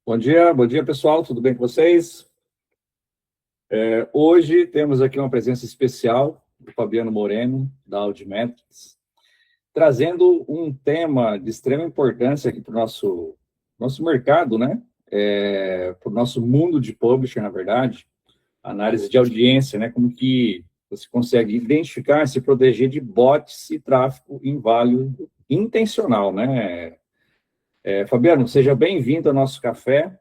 Bom dia pessoal, tudo bem com vocês? Hoje temos aqui uma presença especial do Fabiano Moreno, da Audimetrics, trazendo um tema de extrema importância aqui para o nosso mercado, né? Para o nosso mundo de publisher, na verdade, análise de audiência, né? Como que você consegue identificar e se proteger de bots e tráfego inválido intencional, né? Fabiano, seja bem-vindo ao nosso café.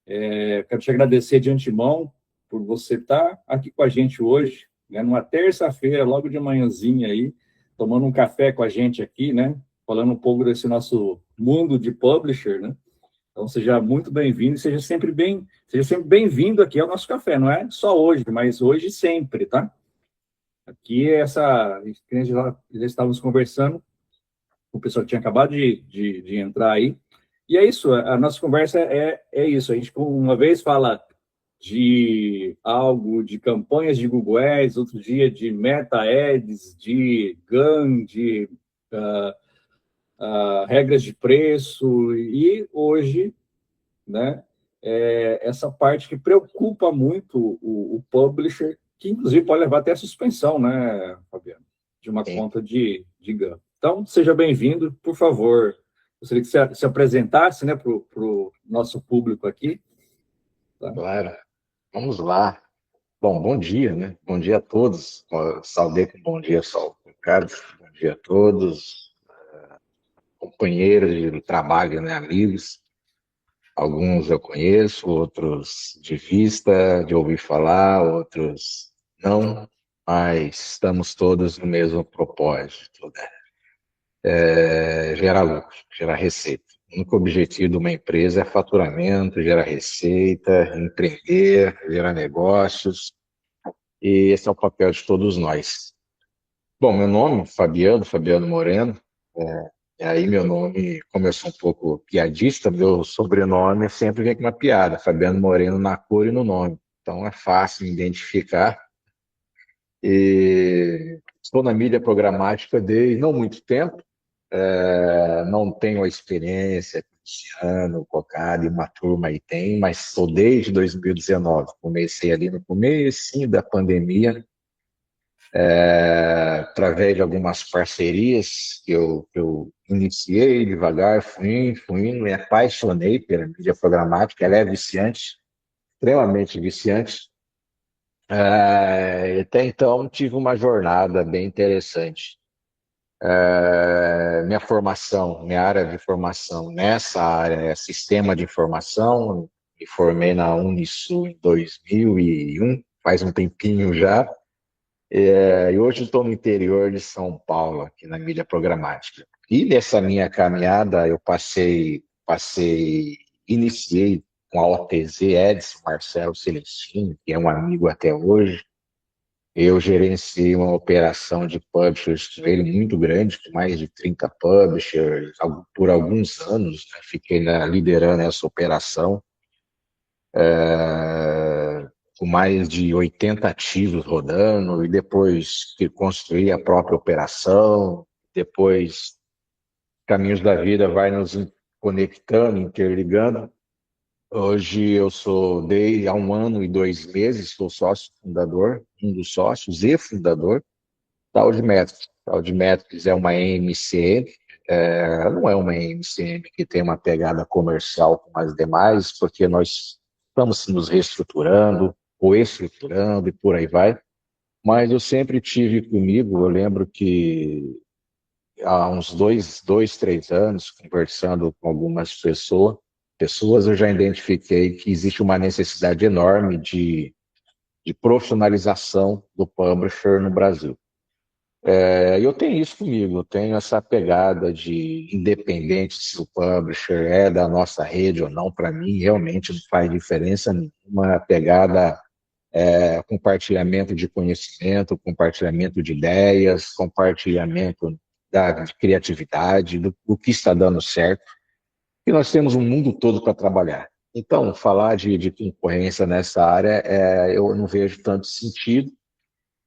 Quero te agradecer de antemão por você estar aqui com a gente hoje, né, numa terça-feira, logo de manhãzinha aí, tomando um café com a gente aqui, né, falando um pouco desse nosso mundo de publisher, né? Então, seja muito bem-vindo e seja sempre bem-vindo aqui ao nosso café, não é só hoje, mas hoje e sempre, tá? Aqui, já estávamos conversando, o pessoal que tinha acabado de entrar aí, e é isso, a nossa conversa é isso, a gente uma vez fala de algo, de campanhas de Google Ads, outro dia de Meta Ads, de GAN, de regras de preço, e hoje, né, essa parte que preocupa muito o publisher, que inclusive pode levar até a suspensão, né, Fabiano, de uma Sim, conta de GAN. Então, seja bem-vindo, por favor, gostaria que você se apresentasse, né, para o nosso público aqui. Tá? claro. Vamos lá. Bom, bom dia, né? Bom dia a todos. Saudei com bom dia, Sol. Ricardo, bom dia a todos. Companheiros de trabalho, né? Amigos. Alguns eu conheço, outros de vista, de ouvir falar, outros não. Mas estamos todos no mesmo propósito, né? Gerar lucro, gerar receita. O único objetivo de uma empresa é faturamento, gerar receita, empreender, gerar negócios. E esse é o papel de todos nós. Bom, meu nome, Fabiano Moreno. E aí meu nome, como eu sou um pouco piadista, meu sobrenome sempre vem com uma piada. Fabiano Moreno na cor e no nome. Então é fácil me identificar. E estou na mídia programática desde não muito tempo. Não tenho a experiência que o Luciano, o Cocado e uma turma aí tem, mas estou desde 2019. Comecei ali no comecinho da pandemia, através de algumas parcerias que eu iniciei devagar, fui indo, me apaixonei pela mídia programática. Ela é viciante, extremamente viciante. Até então tive uma jornada bem interessante. Minha formação, minha área de formação nessa área é sistema de informação. Me formei na Unisul em 2001, faz um tempinho já. E hoje estou no interior de São Paulo, aqui na mídia programática. E nessa minha caminhada eu iniciei com a OTZ Edson Marcelo Celestino, que é um amigo até hoje. Eu gerenciei uma operação de publishers com ele muito grande, com mais de 30 publishers, por alguns anos, né? Fiquei liderando essa operação, com mais de 80 ativos rodando, e depois que construí a própria operação, depois caminhos da vida vai nos conectando, interligando. Hoje eu sou, desde há 1 ano e 2 meses, sou sócio fundador, um dos sócios e fundador da Audimetrics. A Audimetrics é uma EMCM, não é uma EMCM que tem uma pegada comercial como as demais, porque nós estamos nos reestruturando, ou estruturando e por aí vai. Mas eu sempre tive comigo, eu lembro que há uns 3 anos, conversando com algumas pessoas, eu já identifiquei que existe uma necessidade enorme de profissionalização do publisher no Brasil. Eu tenho isso comigo, eu tenho essa pegada de independente se o publisher é da nossa rede ou não, para mim realmente não faz diferença nenhuma. A pegada compartilhamento de conhecimento, compartilhamento de ideias, compartilhamento de criatividade, do que está dando certo. E nós temos um mundo todo para trabalhar. Então, falar de concorrência nessa área, eu não vejo tanto sentido.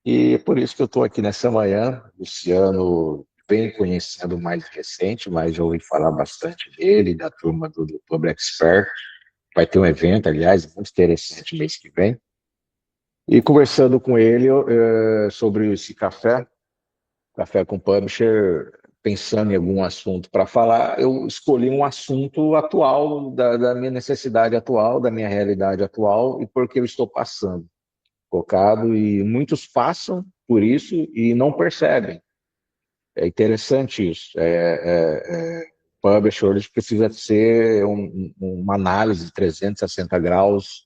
E por isso que eu estou aqui nessa manhã. Luciano vem conhecendo mais recente, mas já ouvi falar bastante dele, da turma do Public Expert. vai ter um evento, aliás, muito interessante mês que vem. E conversando com ele sobre esse café com publisher, pensando em algum assunto para falar, eu escolhi um assunto atual, da minha necessidade atual, da minha realidade atual e porque eu estou passando, focado, e muitos passam por isso e não percebem. É interessante isso. Publisher hoje precisa ser uma análise de 360 graus,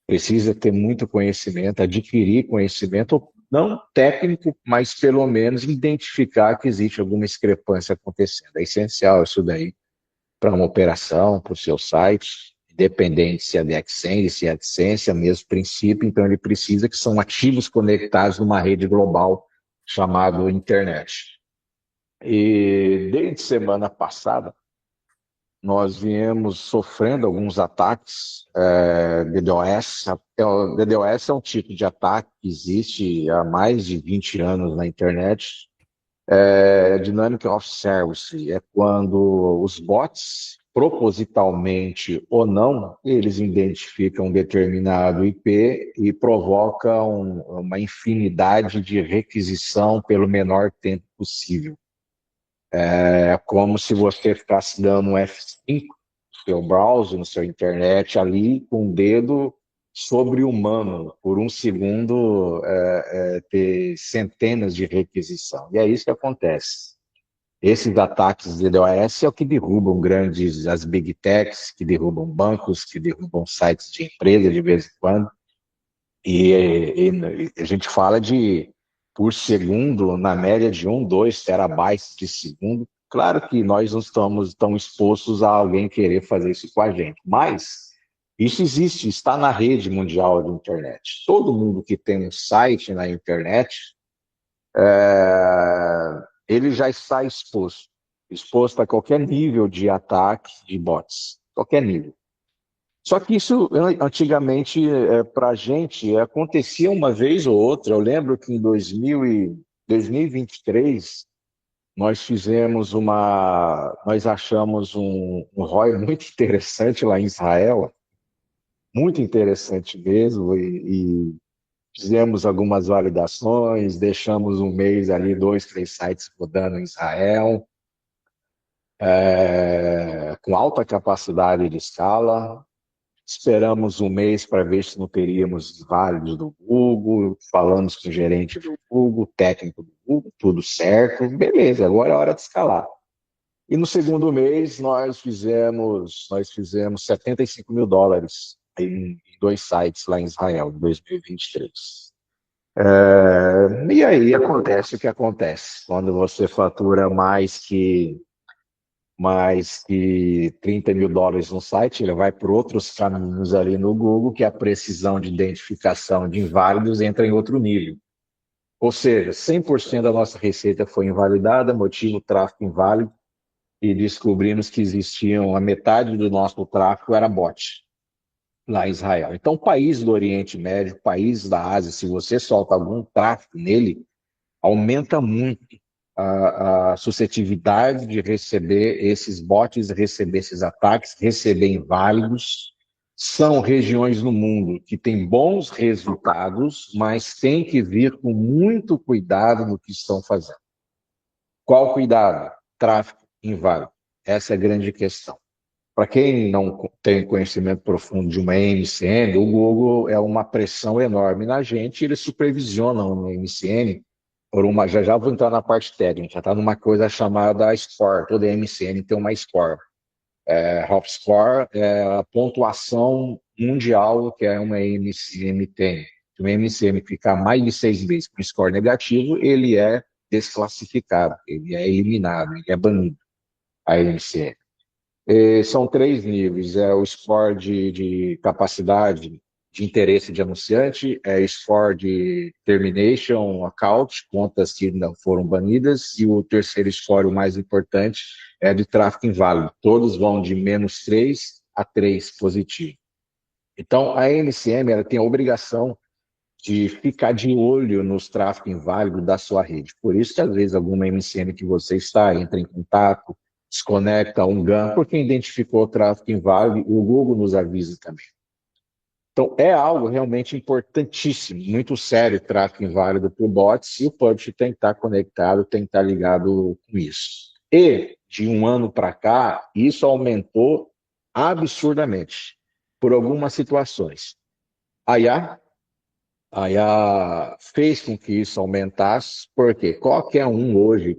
precisa ter muito conhecimento, adquirir conhecimento, não técnico, mas pelo menos identificar que existe alguma discrepância acontecendo. É essencial isso daí para uma operação, para o seu site, independente se é de AdSense, se é AdSense, é o mesmo princípio, então ele precisa que são ativos conectados numa rede global chamada internet. E desde semana passada, nós viemos sofrendo alguns ataques DDoS. O DDoS é um tipo de ataque que existe há mais de 20 anos na internet. Dynamic Off Service é quando os bots, propositalmente ou não, eles identificam um determinado IP e provocam uma infinidade de requisição pelo menor tempo possível. É como se você ficasse dando um F5 no seu browser, no seu internet, ali com o dedo sobre-humano, por um segundo, ter centenas de requisição. E é isso que acontece. Esses ataques de DDoS é o que derrubam as big techs, que derrubam bancos, que derrubam sites de empresa de vez em quando. E a gente fala de, por segundo, na média de 2 terabytes de segundo. Claro que nós não estamos tão expostos a alguém querer fazer isso com a gente, mas isso existe, está na rede mundial de internet. Todo mundo que tem um site na internet, ele já está exposto a qualquer nível de ataque de bots, qualquer nível. Só que isso, antigamente, para a gente, acontecia uma vez ou outra. Eu lembro que em 2023, nós achamos um ROI muito interessante lá em Israel, muito interessante mesmo, e fizemos algumas validações, deixamos um mês ali, 2, 3 sites rodando em Israel, com alta capacidade de escala. Esperamos um mês para ver se não teríamos válidos do Google, falamos com o gerente do Google, técnico do Google, tudo certo, beleza, agora é hora de escalar. E no segundo mês nós fizemos $75 mil em 2 sites lá em Israel, em 2023. E aí acontece o que acontece, quando você fatura mais que $30 mil no site, ele vai por outros caminhos ali no Google, que a precisão de identificação de inválidos entra em outro nível. Ou seja, 100% da nossa receita foi invalidada, motivo tráfego inválido, e descobrimos que existiam, a metade do nosso tráfego era bot, lá em Israel. Então, país do Oriente Médio, país da Ásia, se você solta algum tráfego nele, aumenta muito a suscetibilidade de receber esses bots, receber esses ataques, receber inválidos. São regiões no mundo que têm bons resultados, mas tem que vir com muito cuidado no que estão fazendo. Qual cuidado? Tráfego inválido. Essa é a grande questão. Para quem não tem conhecimento profundo de uma MCN, o Google é uma pressão enorme na gente, eles supervisionam uma MCN já vou entrar na parte técnica, está numa coisa chamada score, toda MCN tem uma score. Hop Score é a pontuação mundial que uma MCN tem. Se uma MCN ficar mais de 6 meses com score negativo, ele é desclassificado, ele é eliminado, ele é banido, a MCN. São 3 níveis, o score de capacidade de interesse de anunciante, score de termination account, contas que não foram banidas, e o terceiro score, o mais importante, é de tráfego inválido. Todos vão de -3 a 3 positivo. Então, a MCM ela tem a obrigação de ficar de olho nos tráfegos inválidos da sua rede. Por isso que, às vezes, alguma MCM que você entra em contato, desconecta um GAN, porque identificou o tráfego inválido, o Google nos avisa também. Então, é algo realmente importantíssimo, muito sério o tráfego inválido por bots, e o publisher tem que estar conectado, tem que estar ligado com isso. E, de um ano para cá, isso aumentou absurdamente, por algumas situações. A IA fez com que isso aumentasse, porque qualquer um hoje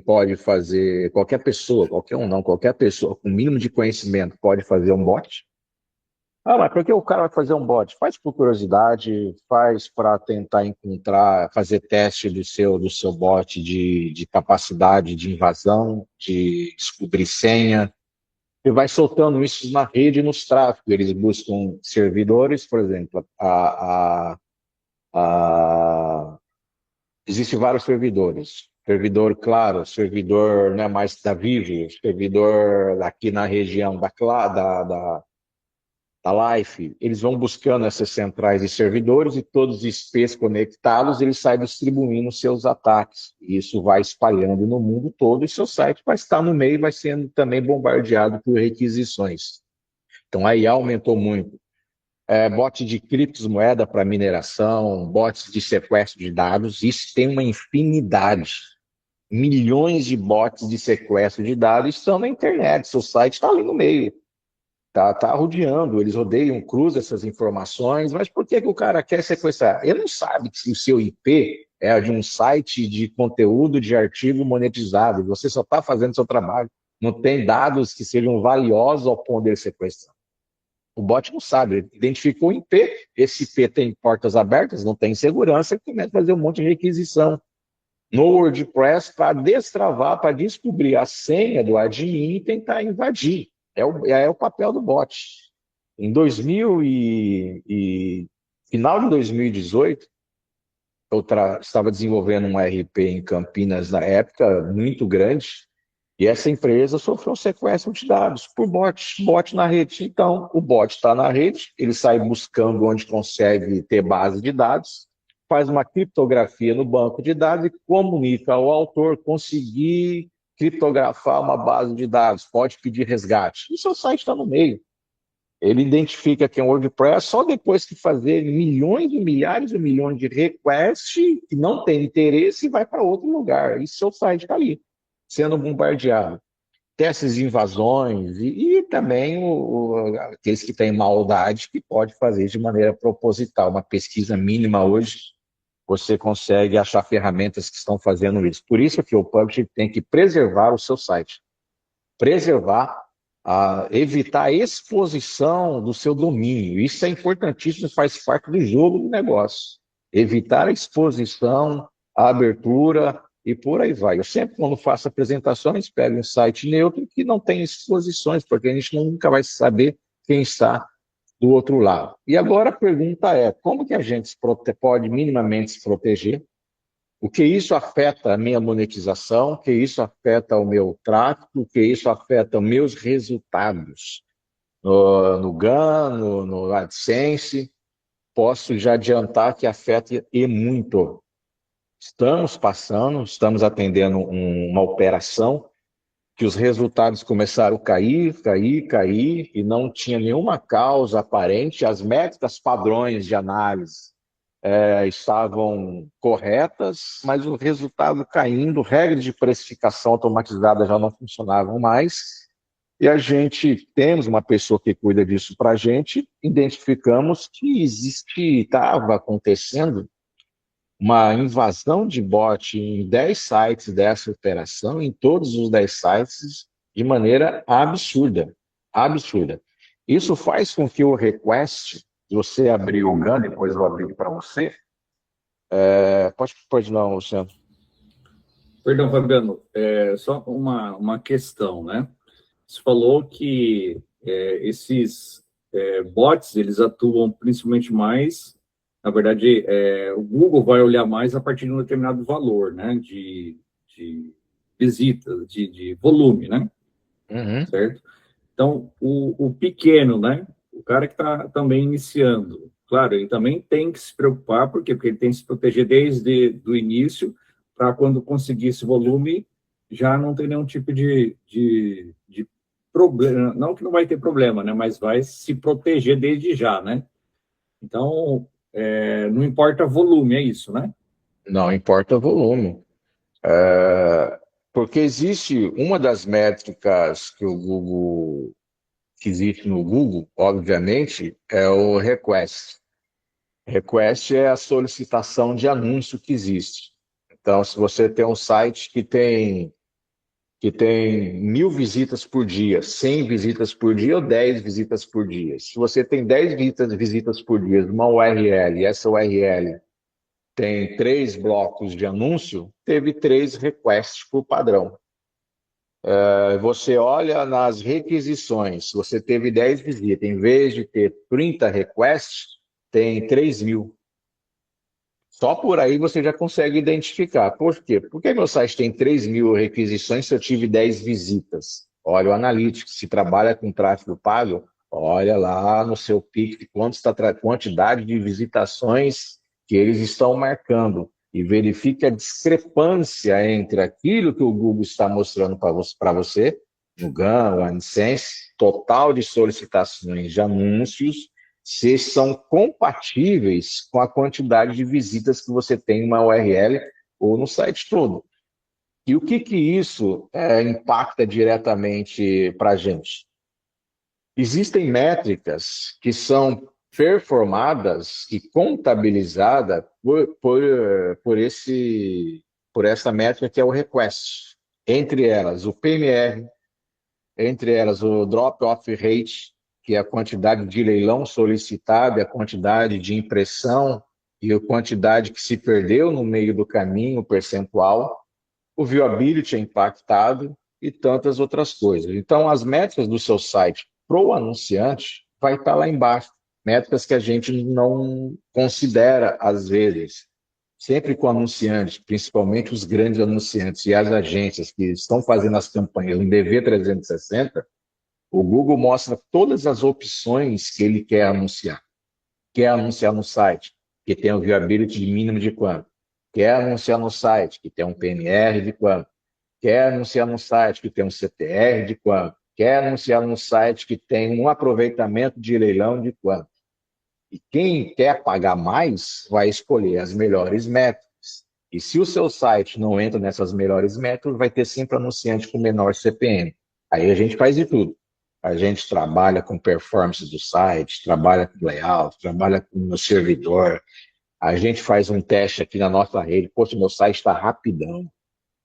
pode fazer, qualquer pessoa, qualquer um não, qualquer pessoa com mínimo de conhecimento pode fazer um bot. Ah, mas por que o cara vai fazer um bot? Faz por curiosidade, faz para tentar encontrar, fazer teste do seu bot de capacidade de invasão, de descobrir senha, e vai soltando isso na rede e nos tráfegos. Eles buscam servidores, por exemplo, existem vários servidores. Servidor, claro, servidor não é mais da Vivo, servidor aqui na região da Life, eles vão buscando essas centrais de servidores e todos os IPs conectados, eles saem distribuindo seus ataques. E isso vai espalhando no mundo todo e seu site vai estar no meio e vai sendo também bombardeado por requisições. Então, aí aumentou muito. Bot de criptomoeda para mineração, bots de sequestro de dados, isso tem uma infinidade. Milhões de bots de sequestro de dados estão na internet, seu site está ali no meio. Tá rodeando, eles rodeiam, cruzam essas informações, mas por que o cara quer sequestrar? Ele não sabe se o seu IP é de um site de conteúdo de artigo monetizado, você só está fazendo seu trabalho, não tem dados que sejam valiosos ao ponto de sequestrar. O bot não sabe, ele identificou o IP, esse IP tem portas abertas, não tem segurança, ele começa a fazer um monte de requisição no WordPress para destravar, para descobrir a senha do admin e tentar invadir. É o papel do bot. Em final de 2018, eu estava desenvolvendo um RP em Campinas na época, muito grande, e essa empresa sofreu um sequestro de dados por bot na rede. Então, o bot está na rede, ele sai buscando onde consegue ter base de dados, faz uma criptografia no banco de dados e comunica ao autor conseguir criptografar uma base de dados, pode pedir resgate. E seu site está no meio. Ele identifica que é um WordPress só depois que fazer milhões e milhares de milhões de requests que não tem interesse e vai para outro lugar. E seu site está ali, sendo bombardeado. Testes de invasões e também aqueles que têm maldade que pode fazer de maneira proposital. Uma pesquisa mínima hoje, você consegue achar ferramentas que estão fazendo isso. Por isso que o publisher tem que preservar o seu site. Preservar, evitar a exposição do seu domínio. Isso é importantíssimo, faz parte do jogo do negócio. Evitar a exposição, a abertura e por aí vai. Eu sempre, quando faço apresentações, pego um site neutro que não tem exposições, porque a gente nunca vai saber quem está do outro lado. E agora a pergunta é, como que a gente pode minimamente se proteger? O que isso afeta a minha monetização? O que isso afeta o meu tráfego? O que isso afeta os meus resultados? No GAN, no AdSense, posso já adiantar que afeta e muito. Estamos atendendo uma operação que os resultados começaram a cair, e não tinha nenhuma causa aparente, as métricas padrões de análise estavam corretas, mas o resultado caindo, regras de precificação automatizada já não funcionavam mais, e a gente, temos uma pessoa que cuida disso para a gente, identificamos que estava acontecendo uma invasão de bot em 10 sites dessa operação, em todos os 10 sites, de maneira absurda. Absurda. Isso faz com que o request, se você abrir o GAN, depois eu abrir para você. Pode não, Luciano. Perdão, Fabiano, só uma questão, né? Você falou que esses bots, eles atuam principalmente mais, na verdade, o Google vai olhar mais a partir de um determinado valor, né? De visitas, de volume, né? Uhum. Certo? Então, o pequeno, né? O cara que está também iniciando, claro, ele também tem que se preocupar, por quê? Porque ele tem que se proteger desde o início, para quando conseguir esse volume, já não tem nenhum tipo de problema, não que não vai ter problema, né? Mas vai se proteger desde já, né? Então, não importa volume, é isso, né? Não importa o volume. Porque existe uma das métricas que existe no Google, obviamente, é o request. Request é a solicitação de anúncio que existe. Então, se você tem um site que tem 1.000 visitas por dia, 100 visitas por dia ou 10 visitas por dia. Se você tem 10 visitas por dia numa URL e essa URL tem 3 blocos de anúncio, teve 3 requests por padrão. Você olha nas requisições, você teve 10 visitas, em vez de ter 30 requests, tem 3.000. Só por aí você já consegue identificar. Por quê? Por que meu site tem 3.000 requisições se eu tive 10 visitas? Olha o Analytics, se trabalha com tráfego pago, olha lá no seu pico quantidade de visitações que eles estão marcando e verifique a discrepância entre aquilo que o Google está mostrando para você, no GAN, o AdSense, total de solicitações de anúncios, se são compatíveis com a quantidade de visitas que você tem em uma URL ou no site todo. E o que isso impacta diretamente para a gente? Existem métricas que são performadas e contabilizadas por essa métrica que é o request. Entre elas, o PMR, entre elas o drop-off rate, que é a quantidade de leilão solicitado, a quantidade de impressão e a quantidade que se perdeu no meio do caminho, percentual, o viewability é impactado e tantas outras coisas. Então, as métricas do seu site para o anunciante vai estar lá embaixo, métricas que a gente não considera às vezes. Sempre com o anunciante, principalmente os grandes anunciantes e as agências que estão fazendo as campanhas no DV360, o Google mostra todas as opções que ele quer anunciar. Quer anunciar no site, que tem um viewability de mínimo de quanto? Quer anunciar no site, que tem um PMR de quanto? Quer anunciar no site, que tem um CTR de quanto? Quer anunciar no site, que tem um aproveitamento de leilão de quanto? E quem quer pagar mais vai escolher as melhores métricas. E se o seu site não entra nessas melhores métricas, vai ter sempre anunciante com menor CPM. Aí a gente faz de tudo. A gente trabalha com performance do site, trabalha com layout, trabalha com o servidor. A gente faz um teste aqui na nossa rede. Poxa, meu site está rapidão.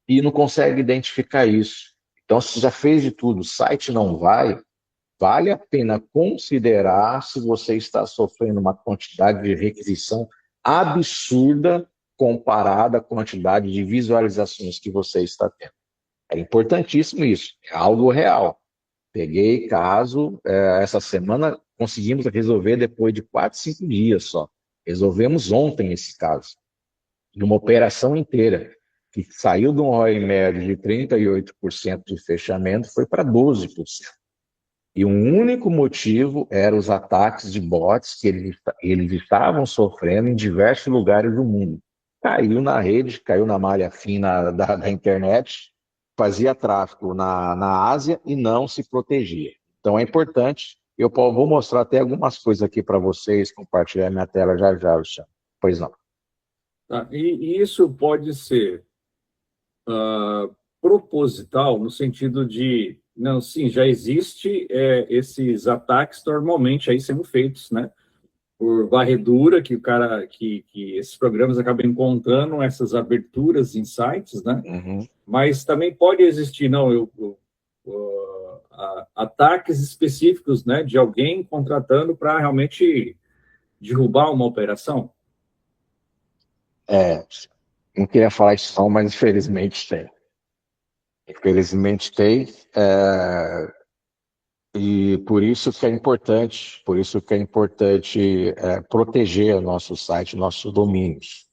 E não consegue identificar isso. Então, se já fez de tudo, o site não vai, vale a pena considerar se você está sofrendo uma quantidade de requisição absurda comparada à quantidade de visualizações que você está tendo. É importantíssimo isso, é algo real. Peguei caso, essa semana conseguimos resolver depois de 4, 5 dias só. Resolvemos ontem esse caso, de uma operação inteira, que saiu de um ROI médio de 38% de fechamento, foi para 12%. E um único motivo era os ataques de bots que eles estavam sofrendo em diversos lugares do mundo. Caiu na rede, caiu na malha fina da internet, fazia tráfego na Ásia e não se protegia. Então é importante. Eu vou mostrar até algumas coisas aqui para vocês, compartilhar minha tela já já, Alexandre. Pois não. Tá? E isso pode ser proposital no sentido de, não, sim, já existe esses ataques normalmente aí sendo feitos, né? Por varredura, que o cara, que esses programas acabam encontrando essas aberturas em sites, né? Uhum. Mas também pode existir, não, ataques específicos, né, de alguém contratando para realmente derrubar uma operação. Não queria falar isso não, mas infelizmente tem. Infelizmente tem. E por isso que é importante proteger o nosso site, nossos domínios.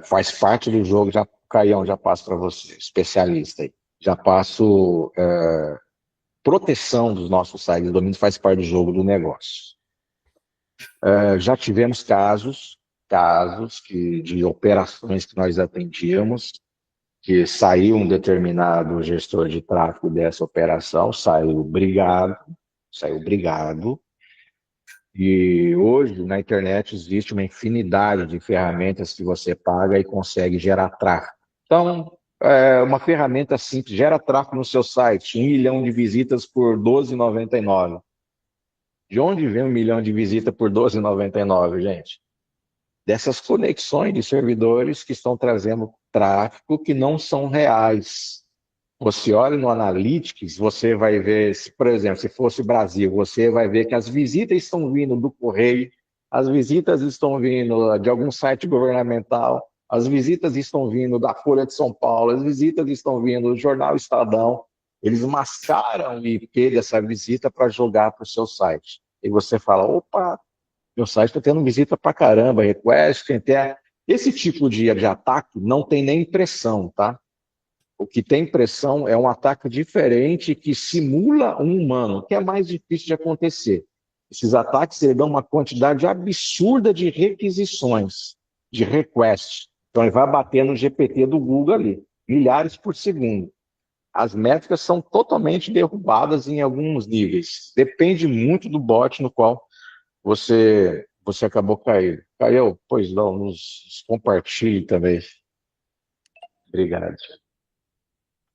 Faz parte do jogo, Caião, já passo para você, especialista aí. Já passo proteção dos nossos sites, domínios faz parte do jogo do negócio. Já tivemos casos de operações que nós atendíamos, que saiu um determinado gestor de tráfego dessa operação, saiu brigado, e hoje na internet existe uma infinidade de ferramentas que você paga e consegue gerar tráfego. Então, uma ferramenta simples, gera tráfego no seu site, 1 milhão de visitas por R$12,99. De onde vem 1 milhão de visitas por R$12,99, gente? Dessas conexões de servidores que estão trazendo tráfego que não são reais. Você olha no Analytics, você vai ver, por exemplo, se fosse Brasil, você vai ver que as visitas estão vindo do Correio, as visitas estão vindo de algum site governamental, as visitas estão vindo da Folha de São Paulo, as visitas estão vindo do Jornal Estadão. Eles mascaram o IP dessa visita para jogar para o seu site. E você fala, opa, meu site está tendo visita para caramba, request, até... Esse tipo de ataque não tem nem impressão, tá? O que tem impressão é um ataque diferente que simula um humano, que é mais difícil de acontecer. Esses ataques dão uma quantidade absurda de requisições, de requests. Então ele vai bater no GPT do Google ali, milhares por segundo. As métricas são totalmente derrubadas em alguns níveis. Depende muito do bot no qual você acabou caindo. Caiu? Pois não, nos compartilhe também. Obrigado.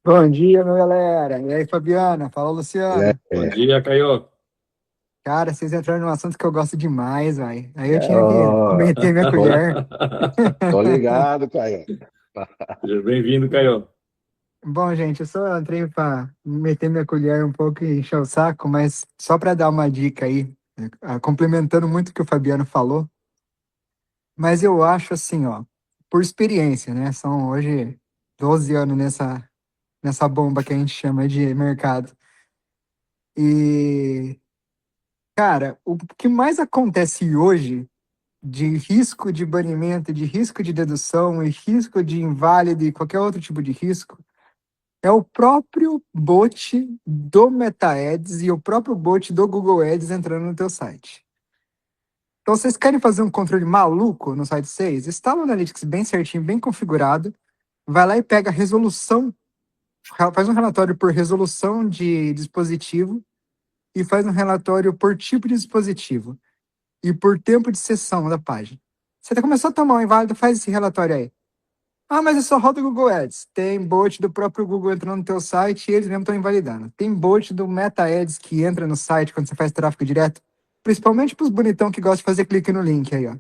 Bom dia, meu galera. E aí, Fabiana? Fala, Luciano. Bom dia, Caio. Cara, vocês entraram num assunto que eu gosto demais, vai. Aí eu tinha que meter minha colher. Tô ligado, Caio. Seja bem-vindo, Caio. Bom, gente, eu só entrei para meter minha colher um pouco e encher o saco, mas só para dar uma dica aí, complementando muito o que o Fabiano falou. Mas eu acho assim, ó, por experiência, né? São hoje 12 anos nessa bomba que a gente chama de mercado. E, cara, o que mais acontece hoje de risco de banimento, de risco de dedução e risco de inválido e qualquer outro tipo de risco é o próprio bot do MetaAds e o próprio bot do Google Ads entrando no teu site. Então, vocês querem fazer um controle maluco no site 6? Instala o Analytics bem certinho, bem configurado, vai lá e pega a resolução, faz um relatório por resolução de dispositivo e faz um relatório por tipo de dispositivo e por tempo de sessão da página. Você começou a tomar um inválido, faz esse relatório aí. Ah, mas eu só rodo o Google Ads. Tem bot do próprio Google entrando no teu site e eles mesmos estão invalidando. Tem bot do Meta Ads que entra no site quando você faz tráfego direto, principalmente para os bonitão que gostam de fazer clique no link aí, ó.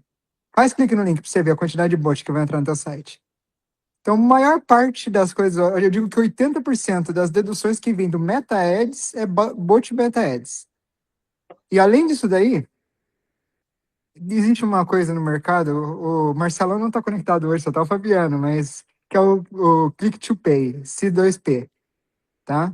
Faz clique no link para você ver a quantidade de bot que vai entrar no teu site. Então, a maior parte das coisas, eu digo que 80% das deduções que vêm do Meta Ads é bot Meta Ads. E além disso daí, existe uma coisa no mercado, o Marcelão não está conectado hoje, só tá o Fabiano, mas que é o Click to Pay, C2P, tá?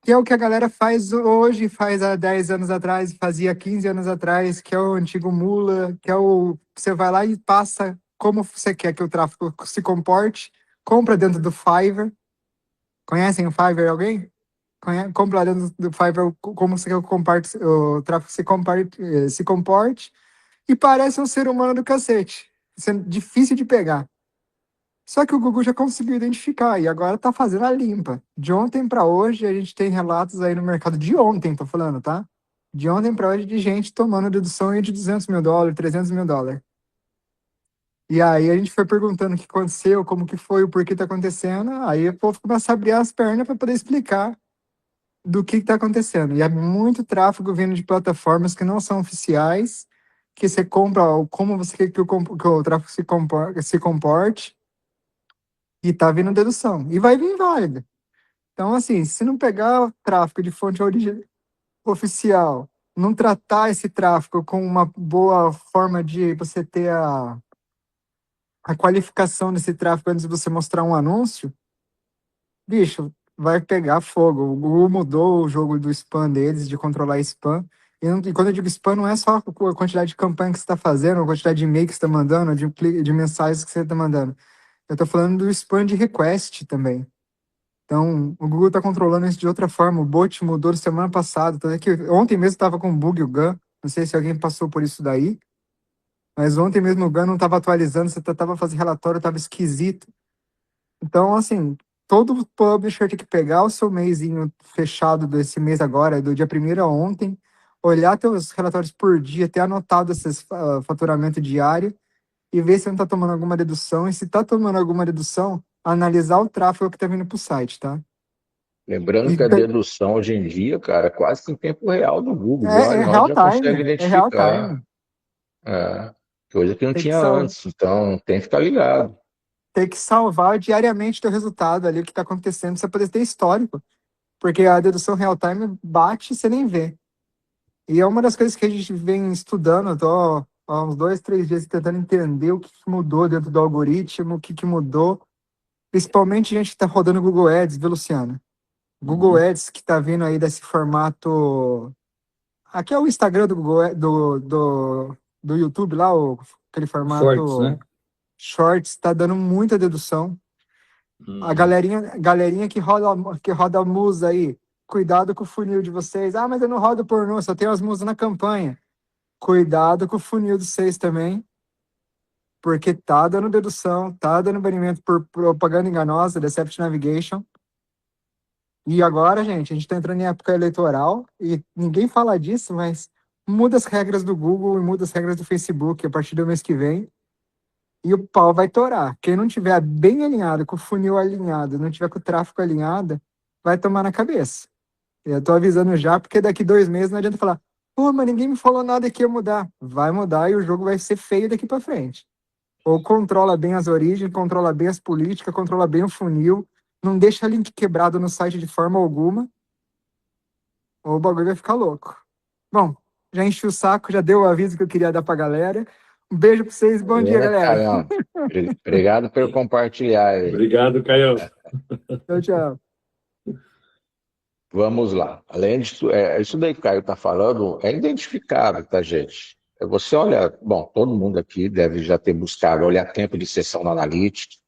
Que é o que a galera faz hoje, faz há 10 anos atrás, fazia 15 anos atrás, que é o antigo Mula, que é o... Você vai lá e passa como você quer que o tráfego se comporte, compra dentro do Fiverr. Conhecem o Fiverr, alguém? Compra lá dentro do Fiverr como você quer que o tráfego se comporte e parece um ser humano do cacete. Isso é difícil de pegar. Só que o Google já conseguiu identificar e agora tá fazendo a limpa. De ontem para hoje, a gente tem relatos aí no mercado de ontem, tô falando, tá? De ontem para hoje, de gente tomando dedução aí de $200 mil, $300 mil. E aí a gente foi perguntando o que aconteceu, como que foi, o porquê tá acontecendo. Aí o povo começa a abrir as pernas para poder explicar do que tá acontecendo. E é muito tráfego vindo de plataformas que não são oficiais, que você compra como você quer que o tráfego se comporte, e tá vindo dedução. E vai vir válida. Então, assim, se não pegar o tráfego de fonte oficial, não tratar esse tráfego com uma boa forma de você ter a qualificação desse tráfego antes de você mostrar um anúncio, bicho, vai pegar fogo. O Google mudou o jogo do spam deles, de controlar spam. E quando eu digo spam, não é só a quantidade de campanha que você está fazendo, a quantidade de e-mail que você está mandando, de mensagens que você está mandando. Eu estou falando do spam de request também. Então, o Google está controlando isso de outra forma. O bot mudou semana passada. Ontem mesmo estava com bug o GAN. Não sei se alguém passou por isso daí. Mas ontem mesmo o GAN não estava atualizando. Você estava fazendo relatório, estava esquisito. Então, assim, todo publisher tem que pegar o seu mêsinho fechado desse mês agora, do dia 1º a ontem, olhar teus relatórios por dia, ter anotado esses faturamento diário e ver se não está tomando alguma dedução. E se está tomando alguma dedução, analisar o tráfego que está vindo para o site, tá? Lembrando E que a dedução hoje em dia, cara, é quase que em tempo real do Google. é Nós real já consegue time, é real identificar. time. Coisa que não Tem que, tinha sal antes. Então, tem que ficar ligado. tem que salvar diariamente teu resultado ali, o que está acontecendo, pra você poder ter histórico. Porque a dedução real time bate e você nem vê. E é uma das coisas que a gente vem estudando, eu tô há uns 2, 3 dias tentando entender o que que mudou dentro do algoritmo, o que que mudou, principalmente a gente que está rodando Google Ads, viu, Luciano? Google Uhum. Ads que está vindo aí desse formato. Aqui é o Instagram do Google, do YouTube lá, aquele Shorts, formato né? Shorts, está dando muita dedução. A Uhum. galerinha que roda musa aí, cuidado com o funil de vocês. Ah, mas eu não rodo pornô, só tenho as musas na campanha. Cuidado com o funil de vocês também, porque tá dando dedução, tá dando banimento por propaganda enganosa, Deception Navigation. E agora, gente, a gente tá entrando em época eleitoral e ninguém fala disso, mas muda as regras do Google e muda as regras do Facebook a partir do mês que vem e o pau vai torar. Quem não tiver bem alinhado, com o funil alinhado, não tiver com o tráfego alinhado, vai tomar na cabeça. Eu tô avisando já, porque daqui 2 meses não adianta falar, pô, mas ninguém me falou nada que ia mudar. Vai mudar e o jogo vai ser feio daqui para frente. Ou controla bem as origens, controla bem as políticas, controla bem o funil, não deixa link quebrado no site de forma alguma, ou o bagulho vai ficar louco. Bom, já enchi o saco, já deu o aviso que eu queria dar pra galera. Um beijo pra vocês, bom dia, Beleza, galera. Caião? Obrigado por compartilhar aí. Obrigado, Caio. Tchau, tchau. Vamos lá. Além disso, isso daí que o Caio está falando é identificável, tá, gente? Você olha, bom, todo mundo aqui deve já ter buscado olhar tempo de sessão na Analytics,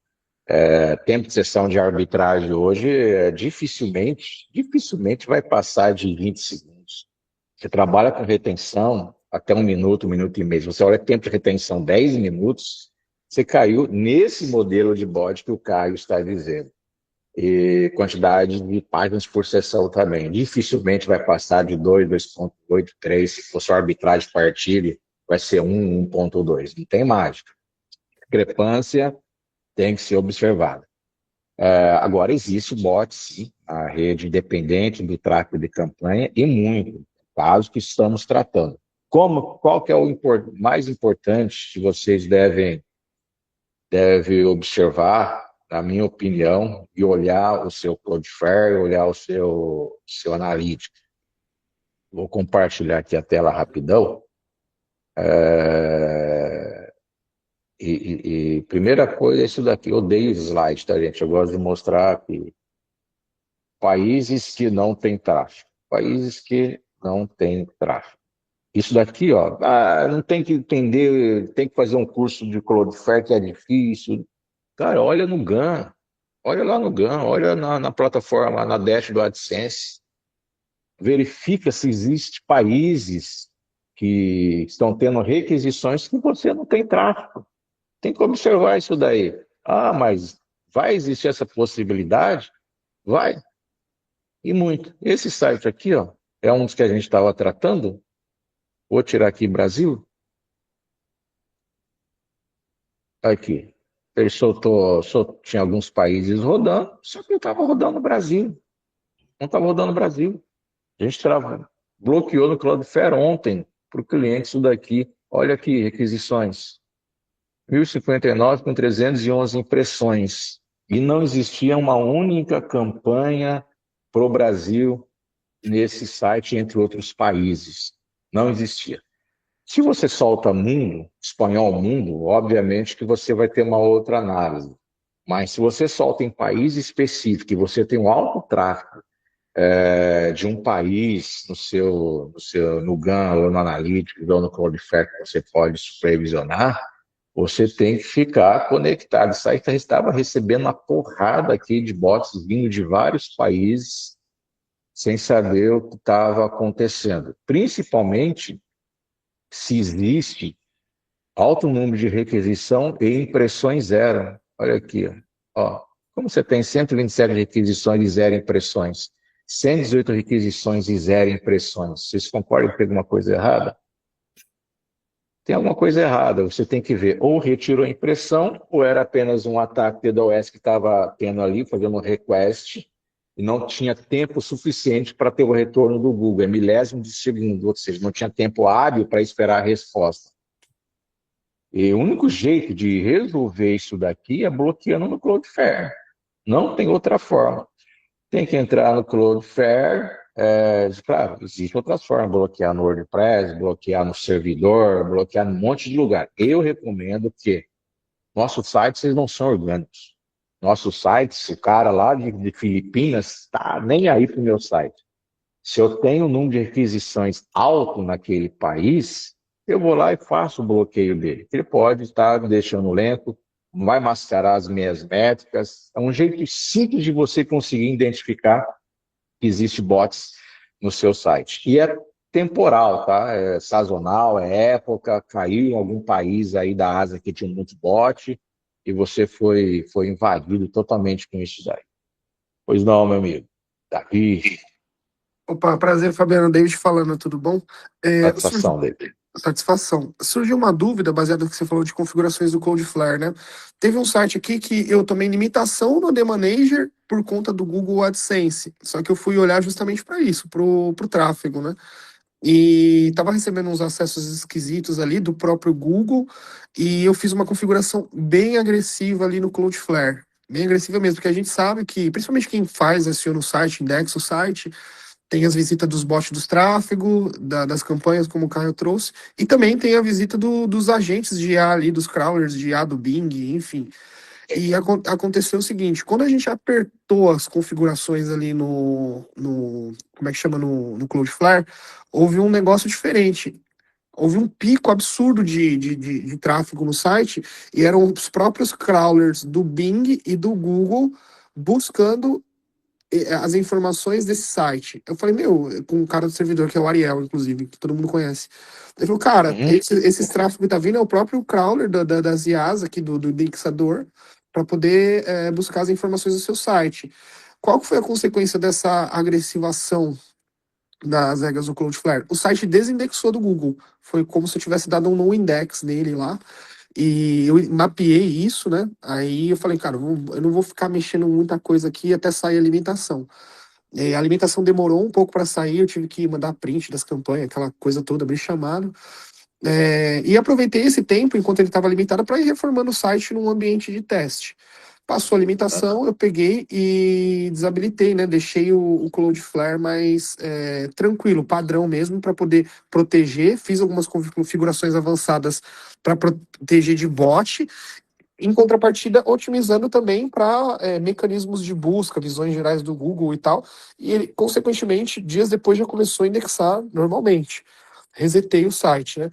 tempo de sessão de arbitragem hoje, dificilmente vai passar de 20 segundos. Você trabalha com retenção até 1 minuto, 1 minuto e meio. Se você olha tempo de retenção 10 minutos, você caiu nesse modelo de bot que o Caio está dizendo. E quantidade de páginas por sessão também. Dificilmente vai passar de 2, 2,8, 3. Se for só arbitragem partilha, vai ser 1, 1,2. Não tem mágica. Discrepância tem que ser observada. Agora, existe o bot, sim, a rede independente do tráfego de campanha, e muito, caso que estamos tratando. Qual que é o mais importante que vocês devem observar, na minha opinião, e olhar o seu Cloudflare, olhar o seu Analytics? Vou compartilhar aqui a tela rapidão. Primeira coisa é isso daqui. Eu odeio slide, tá, gente? Eu gosto de mostrar que países que não têm tráfego. Países que não têm tráfego. Isso daqui, ó, não tem que entender, tem que fazer um curso de Cloudflare que é difícil. Cara, olha no GAN, olha lá no GAN, olha na plataforma, na dash do AdSense. Verifica se existem países que estão tendo requisições que você não tem tráfego. Tem que observar isso daí. Ah, mas vai existir essa possibilidade? Vai. E muito. Esse site aqui, ó, é um dos que a gente estava tratando. Vou tirar aqui Brasil. Aqui. Ele tinha alguns países rodando, só que não estava rodando no Brasil. Não estava rodando no Brasil. A gente bloqueou no Cloudflare ontem para o cliente isso daqui. Olha aqui, requisições. 1.059 com 311 impressões. E não existia uma única campanha para o Brasil nesse site, entre outros países. Não existia. Se você solta mundo, espanhol mundo, obviamente que você vai ter uma outra análise. Mas se você solta em país específico e você tem um alto tráfego de um país no GAN ou no Analytics ou no Cloudflare que você pode supervisionar, você tem que ficar conectado. Isso aí estava recebendo uma porrada aqui de bots vindo de vários países sem saber o que estava acontecendo. Principalmente se existe alto número de requisição e impressões zero. Olha aqui, ó. Como você tem 127 requisições e 0 impressões, 118 requisições e 0 impressões, vocês concordam que tem alguma coisa errada? Tem alguma coisa errada, você tem que ver, ou retirou a impressão, ou era apenas um ataque DDoS que estava tendo ali, fazendo um request, e não tinha tempo suficiente para ter o retorno do Google, é milésimo de segundo, ou seja, não tinha tempo hábil para esperar a resposta. E o único jeito de resolver isso daqui é bloqueando no Cloudflare. Não tem outra forma. Tem que entrar no Cloudflare. Claro, existem outras formas, bloquear no WordPress, bloquear no servidor, bloquear num monte de lugar. Eu recomendo que nossos sites eles não são orgânicos. Nossos sites, o cara lá de Filipinas está nem aí para o meu site. Se eu tenho um número de requisições alto naquele país, eu vou lá e faço o bloqueio dele. Ele pode estar me deixando lento, não vai mascarar as minhas métricas. É um jeito simples de você conseguir identificar que existe bots no seu site. E é temporal, tá? É sazonal, é época, caiu em algum país aí da Ásia que tinha muito bot e você foi invadido totalmente com isso daí. Pois não, meu amigo. Davi, Opa, prazer, Fabiano. David falando, tudo bom? satisfação dele. Satisfação. Surgiu uma dúvida baseada no que você falou de configurações do Cloudflare, né? Teve um site aqui que eu tomei limitação no The Manager por conta do Google AdSense. Só que eu fui olhar justamente para isso, pro tráfego, né? E estava recebendo uns acessos esquisitos ali do próprio Google e eu fiz uma configuração bem agressiva ali no Cloudflare. Bem agressiva mesmo, porque a gente sabe que, principalmente quem faz SEO no site, indexa o site, tem as visitas dos bots dos tráfego, das campanhas, como o Caio trouxe, e também tem a visita dos agentes de IA ali, dos crawlers de IA do Bing, enfim. E aconteceu o seguinte, quando a gente apertou as configurações ali como é que chama, no Cloudflare, houve um negócio diferente. Houve um pico absurdo de tráfego no site, e eram os próprios crawlers do Bing e do Google buscando as informações desse site. Eu falei, com um cara do servidor, que é o Ariel, inclusive, que todo mundo conhece. Ele falou, cara, esses tráfegos que tá vindo é o próprio crawler das IAs aqui do indexador, para poder buscar as informações do seu site. Qual que foi a consequência dessa agressivação das regras do Cloudflare? O site desindexou do Google. Foi como se eu tivesse dado um no index nele lá. E eu mapeei isso, né? Aí eu falei, cara, eu não vou ficar mexendo muita coisa aqui até sair a alimentação. A alimentação demorou um pouco para sair, eu tive que mandar print das campanhas, aquela coisa toda, abrir chamado. E aproveitei esse tempo, enquanto ele estava alimentado, para ir reformando o site num ambiente de teste. Passou a alimentação, eu peguei e desabilitei, né? Deixei o Cloudflare mais tranquilo, padrão mesmo, para poder proteger. Fiz algumas configurações avançadas para proteger de bot. Em contrapartida, otimizando também para mecanismos de busca, visões gerais do Google e tal. E ele, consequentemente, dias depois já começou a indexar normalmente. Resetei o site, né?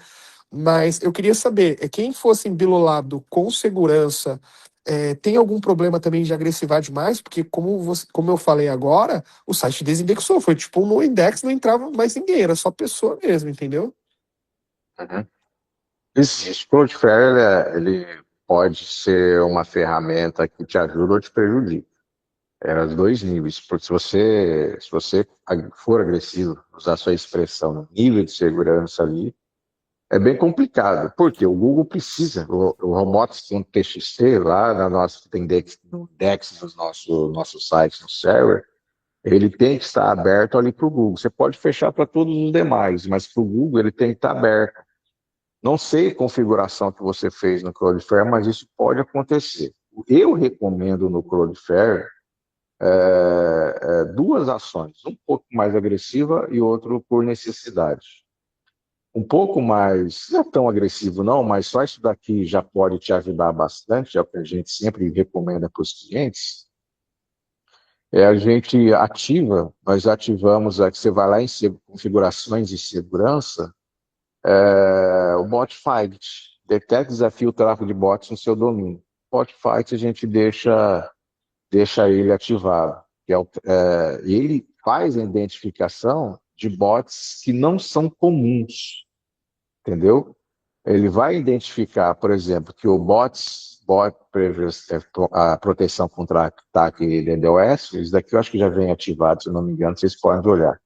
Mas eu queria saber, quem fosse bilolado com segurança, tem algum problema também de agressivar demais? Porque como eu falei agora, o site desindexou, foi tipo um no index, não entrava mais ninguém, era só pessoa mesmo, entendeu? Esse Cloudflare, ele pode ser uma ferramenta que te ajuda ou te prejudica. Era os dois níveis, porque se você for agressivo, usar sua expressão no nível de segurança ali, é bem complicado, porque o Google precisa, o Robotics.txt lá na nossa no index dos nossos sites no server, ele tem que estar aberto ali para o Google. Você pode fechar para todos os demais, mas para o Google ele tem que estar aberto. Não sei a configuração que você fez no Cloudflare, mas isso pode acontecer. Eu recomendo no Cloudflare duas ações, um pouco mais agressiva e outro por necessidade. Um pouco mais, não é tão agressivo não, mas só isso daqui já pode te ajudar bastante, é o que a gente sempre recomenda para os clientes. A gente ativa, nós ativamos, que você vai lá em configurações de segurança, o bot fight, detecta e desafia o tráfego de bots no seu domínio. Bot fight a gente deixa ele ativado. Ele faz a identificação de bots que não são comuns, entendeu? ele vai identificar, por exemplo, que o a proteção contra ataque de DDoS, isso daqui eu acho que já vem ativado, se não me engano, vocês podem olhar.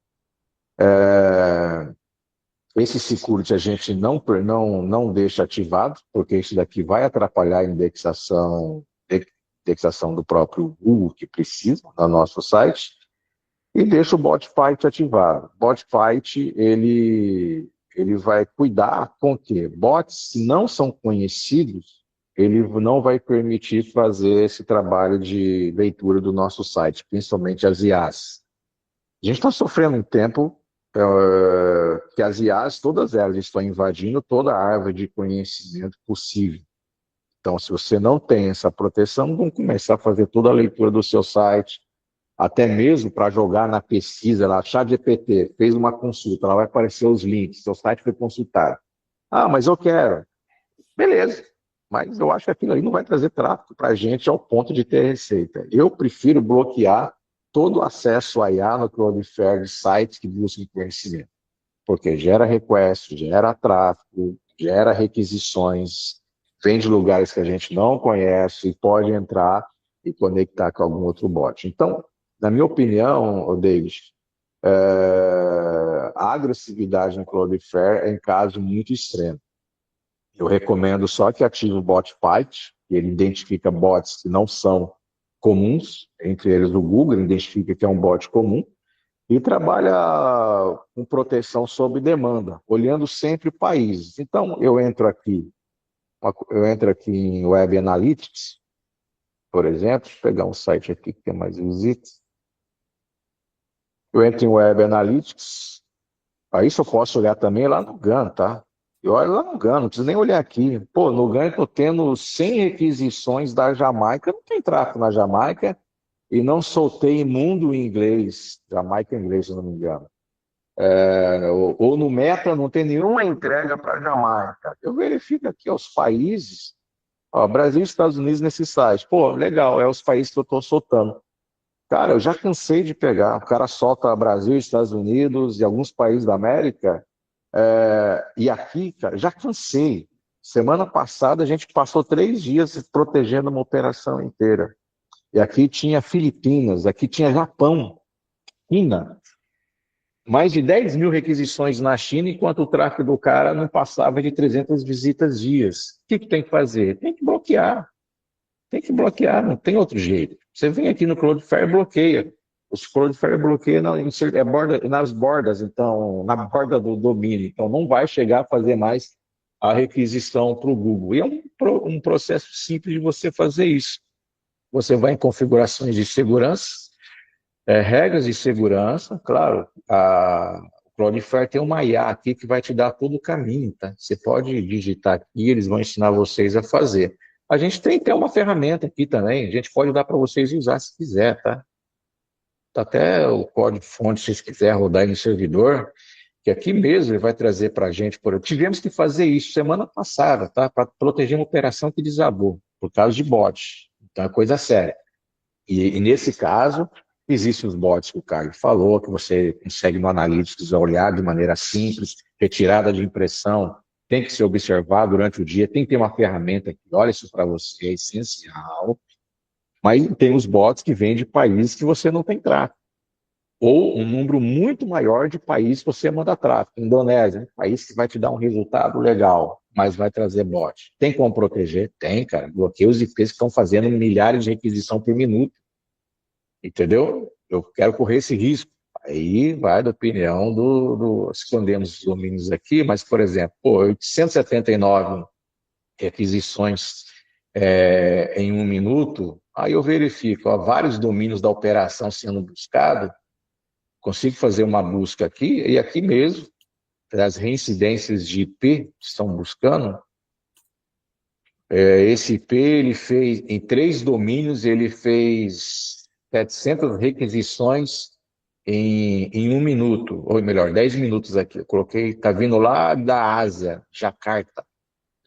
Esse security a gente não deixa ativado, porque isso daqui vai atrapalhar a indexação do próprio Google que precisa no nosso site, e deixa o bot fight ativado. O bot fight, ele vai cuidar com que bots, se não são conhecidos, ele não vai permitir fazer esse trabalho de leitura do nosso site, principalmente as IAs. A gente está sofrendo um tempo que as IAs, todas elas estão invadindo toda a árvore de conhecimento possível. Então, se você não tem essa proteção, vão começar a fazer toda a leitura do seu site, até mesmo para jogar na pesquisa lá, ChatGPT, fez uma consulta, lá vai aparecer os links, seu site foi consultado. Ah, mas eu quero. Beleza, mas eu acho que aquilo aí não vai trazer tráfego para a gente ao ponto de ter receita. Eu prefiro bloquear todo o acesso a IA no Cloudflare de sites que buscam conhecimento, porque gera request, gera tráfego, gera requisições, vem de lugares que a gente não conhece e pode entrar e conectar com algum outro bot. Então, na minha opinião, David, a agressividade no Cloudflare é em caso muito extremo. Eu recomendo só que ative o bot fight, que ele identifica bots que não são comuns, entre eles o Google identifica que é um bot comum, e trabalha com proteção sob demanda, olhando sempre países. Então, eu entro aqui em Web Analytics, por exemplo, deixa eu pegar um site aqui que tem mais visitas. Eu entro em Web Analytics, aí só posso olhar também lá no GAN, tá? Eu olho lá no GAN, não preciso nem olhar aqui. Pô, no GAN eu estou tendo 100 requisições da Jamaica, não tem tráfego na Jamaica, e não soltei imundo em inglês, Jamaica em inglês, se eu não me engano. Ou no Meta não tem nenhuma entrega para Jamaica. Eu verifico aqui os países, ó, Brasil e Estados Unidos nesse site. Pô, legal, é os países que eu estou soltando. Cara, eu já cansei de pegar. O cara solta Brasil, Estados Unidos e alguns países da América. E aqui, cara, já cansei. Semana passada a gente passou 3 dias protegendo uma operação inteira. E aqui tinha Filipinas, aqui tinha Japão, China. Mais de 10 mil requisições na China, enquanto o tráfego do cara não passava de 300 visitas dias. O que tem que fazer? Tem que bloquear. Tem que bloquear, não tem outro jeito. Você vem aqui no Cloudflare e bloqueia. Os Cloudflare bloqueia nas bordas, então, na borda do domínio. Então, não vai chegar a fazer mais a requisição para o Google. E é um processo simples de você fazer isso. Você vai em configurações de segurança, regras de segurança, claro, o Cloudflare tem uma IA aqui que vai te dar todo o caminho, tá? Você pode digitar aqui, eles vão ensinar vocês a fazer. A gente tem uma ferramenta aqui também, a gente pode dar para vocês usar se quiser, tá? Tá até o código-fonte, se vocês quiserem rodar aí no servidor, que aqui mesmo ele vai trazer para a gente. Tivemos que fazer isso semana passada, tá? Para proteger uma operação que desabou, por causa de bot. Então é coisa séria. E nesse caso, existem os bots que o Carlos falou, que você consegue no Analytics olhar de maneira simples, retirada de impressão, tem que ser observado durante o dia, tem que ter uma ferramenta que olha isso para você, é essencial. Mas tem os bots que vêm de países que você não tem tráfego. Ou um número muito maior de países que você manda tráfego. Indonésia, país que vai te dar um resultado legal, mas vai trazer bot. Tem como proteger? Tem, cara. Bloqueia os IPs que estão fazendo milhares de requisição por minuto. Entendeu? Eu quero correr esse risco. Aí vai da opinião escondemos os domínios aqui, mas, por exemplo, 879 requisições em 1 minuto, aí eu verifico vários domínios da operação sendo buscado, consigo fazer uma busca aqui, e aqui mesmo, as reincidências de IP que estão buscando, esse IP, ele fez, em 3 domínios, ele fez 700 requisições em 1 minuto, ou melhor, 10 minutos aqui. Eu coloquei, está vindo lá da Ásia, Jacarta.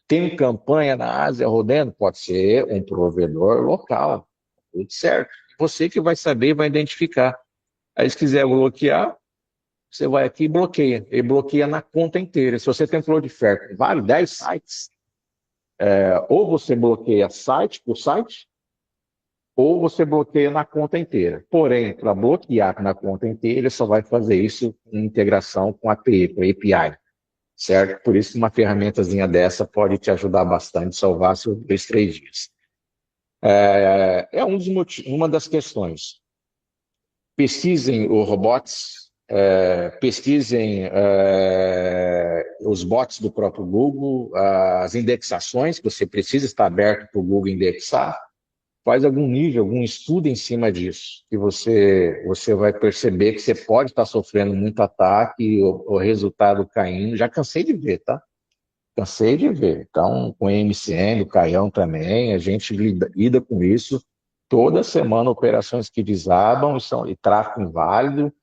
Tem campanha na Ásia rodando? Pode ser um provedor local, tudo certo. Você que vai saber, vai identificar. Aí se quiser bloquear, você vai aqui e bloqueia. Ele bloqueia na conta inteira. Se você tem um Cloudflare com vários 10 sites, ou você bloqueia site por site, ou você bloqueia na conta inteira. Porém, para bloquear na conta inteira, ele só vai fazer isso em integração com a API, certo? Por isso que uma ferramentazinha dessa pode te ajudar bastante, salvar seus 2, 3 dias. É um dos motivos, uma das questões. Pesquisem o robots, pesquisem os bots do próprio Google, as indexações, que você precisa estar aberto para o Google indexar. Faz algum nível, algum estudo em cima disso, que você vai perceber que você pode estar sofrendo muito ataque, o resultado caindo. Já cansei de ver, tá? Cansei de ver. Então, com o MCN, o Caião também, a gente lida com isso. Toda semana, operações que desabam e tráfego inválido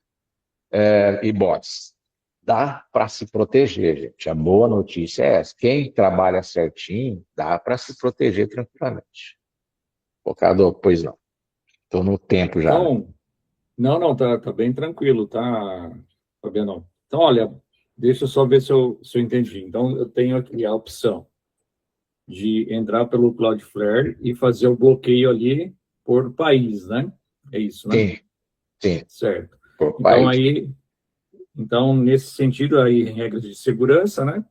e bots. Dá para se proteger, gente. A boa notícia é essa. Quem trabalha certinho, dá para se proteger tranquilamente. Focado, pois não. Estou no tempo já. Então, não, tá bem tranquilo, tá, Fabiano? Então, olha, deixa eu só ver se eu entendi. Então, eu tenho aqui a opção de entrar pelo Cloudflare e fazer o bloqueio ali por país, né? É isso, né? Sim, sim. Certo. Por Então, país. nesse sentido, aí, regras de segurança, né?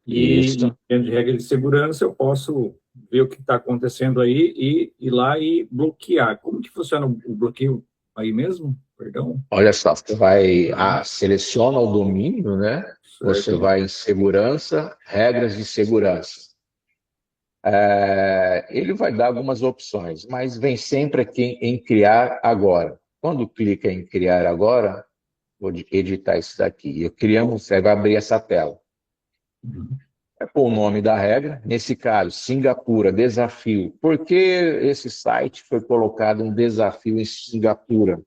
E Isso. dentro de regras de segurança, eu posso ver o que está acontecendo aí e ir lá e bloquear. Como que funciona o bloqueio aí mesmo? Perdão? Olha só, você vai, seleciona o domínio, né? Você Certo. vai em segurança, regras de segurança. Ele vai dar algumas opções, mas vem sempre aqui em criar agora. Quando clica em criar agora, vou editar isso daqui. Você vai abrir essa tela. Vai pôr o nome da regra, nesse caso, Singapura, desafio. Por que esse site foi colocado um desafio em Singapura?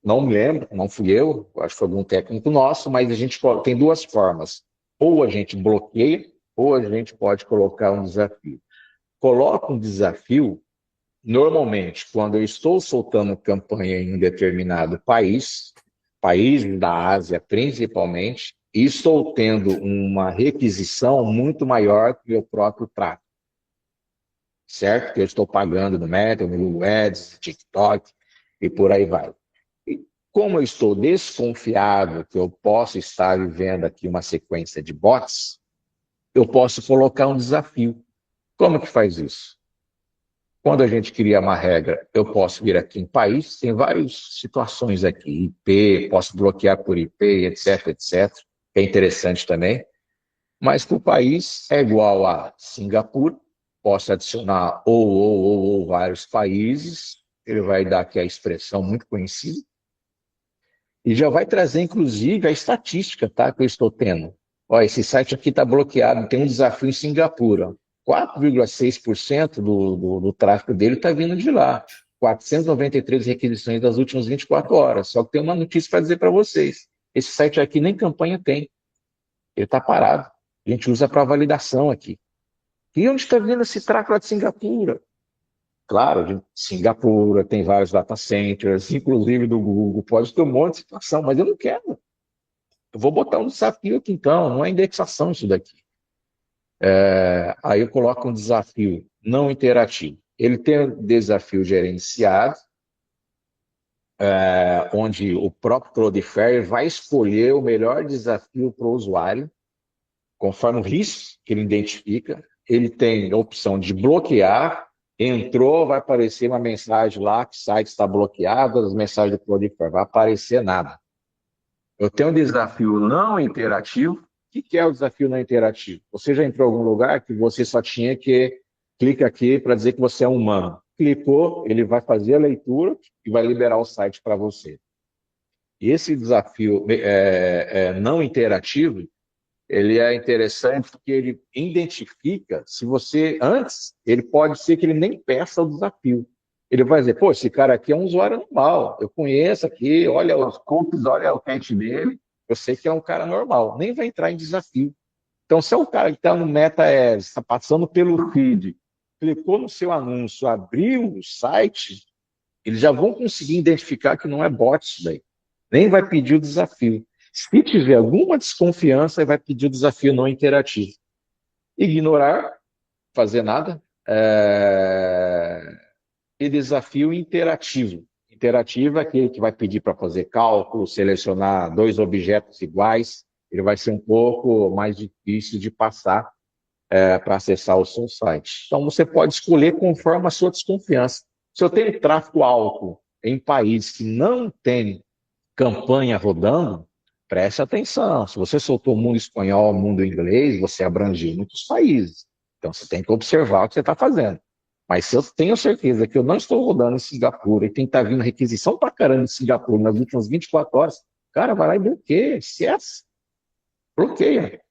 Não me lembro, não fui eu, acho que foi algum técnico nosso, mas a gente tem duas formas. Ou a gente bloqueia, ou a gente pode colocar um desafio. Coloca um desafio, normalmente, quando eu estou soltando campanha em um determinado país da Ásia principalmente, e estou tendo uma requisição muito maior que o meu próprio tráfego, certo? Que eu estou pagando no Meta, no Google Ads, TikTok e por aí vai. E como eu estou desconfiado que eu posso estar vivendo aqui uma sequência de bots, eu posso colocar um desafio. Como que faz isso? Quando a gente cria uma regra, eu posso vir aqui em país, tem várias situações aqui, IP, posso bloquear por IP, etc, etc, que é interessante também, mas que o país é igual a Singapura, posso adicionar ou vários países, ele vai dar aqui a expressão muito conhecida, e já vai trazer, inclusive, a estatística, tá, que eu estou tendo. Ó, esse site aqui está bloqueado, tem um desafio em Singapura. 4,6% do tráfego dele está vindo de lá. 493 requisições das últimas 24 horas. Só que tem uma notícia para dizer para vocês. Esse site aqui nem campanha tem. Ele está parado. A gente usa para validação aqui. E onde está vindo esse tráfego lá de Singapura? Claro, de Singapura, tem vários data centers, inclusive do Google. Pode ter um monte de situação, mas eu não quero. Eu vou botar um desafio aqui então, não é indexação isso daqui. Aí eu coloco um desafio não interativo. Ele tem um desafio gerenciado, onde o próprio Cloudflare vai escolher o melhor desafio para o usuário, conforme o risco que ele identifica. Ele tem a opção de bloquear, entrou, vai aparecer uma mensagem lá que o site está bloqueado, as mensagens do Cloudflare, vai aparecer nada. Eu tenho um desafio não interativo. O que é o desafio não interativo? Você já entrou em algum lugar que você só tinha que clicar aqui para dizer que você é humano. Clicou, ele vai fazer a leitura e vai liberar o site para você. E esse desafio não interativo, ele é interessante porque ele identifica se você, antes, ele pode ser que ele nem peça o desafio. Ele vai dizer, pô, esse cara aqui é um usuário normal, eu conheço aqui, olha os cookies, olha o pet dele, eu sei que é um cara normal, nem vai entrar em desafio. Então, se é um cara que está no Meta Ads, está passando pelo feed, clicou no seu anúncio, abriu o site, eles já vão conseguir identificar que não é bot isso daí. Nem vai pedir o desafio. Se tiver alguma desconfiança, vai pedir o desafio não interativo. Ignorar, fazer nada, e desafio interativo. Interativo é aquele que vai pedir para fazer cálculo, selecionar dois objetos iguais, ele vai ser um pouco mais difícil de passar para acessar o seu site. Então, você pode escolher conforme a sua desconfiança. Se eu tenho tráfego alto em países que não tem campanha rodando, preste atenção. Se você soltou o mundo espanhol, o mundo inglês, você abrangiu muitos países. Então, você tem que observar o que você está fazendo. Mas se eu tenho certeza que eu não estou rodando em Singapura e tem que estar vindo requisição para caramba em Singapura nas últimas 24 horas, cara, vai lá e bloqueia. Esquece. Bloqueia.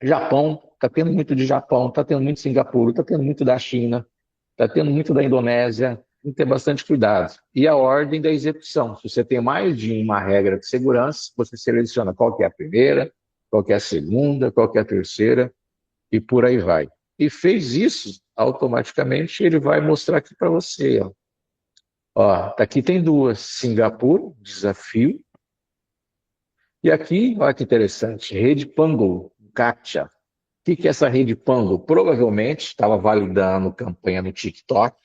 Japão, está tendo muito de Japão, está tendo muito de Singapura, está tendo muito da China, está tendo muito da Indonésia, tem que ter bastante cuidado. E a ordem da execução. Se você tem mais de uma regra de segurança, você seleciona qual que é a primeira, qual que é a segunda, qual que é a terceira, e por aí vai. E fez isso, automaticamente ele vai mostrar aqui para você. Ó, aqui tem duas, Singapura, desafio, e aqui, olha que interessante, rede Pango, CAPTCHA. O que é essa rede Pango? Provavelmente estava validando campanha no TikTok,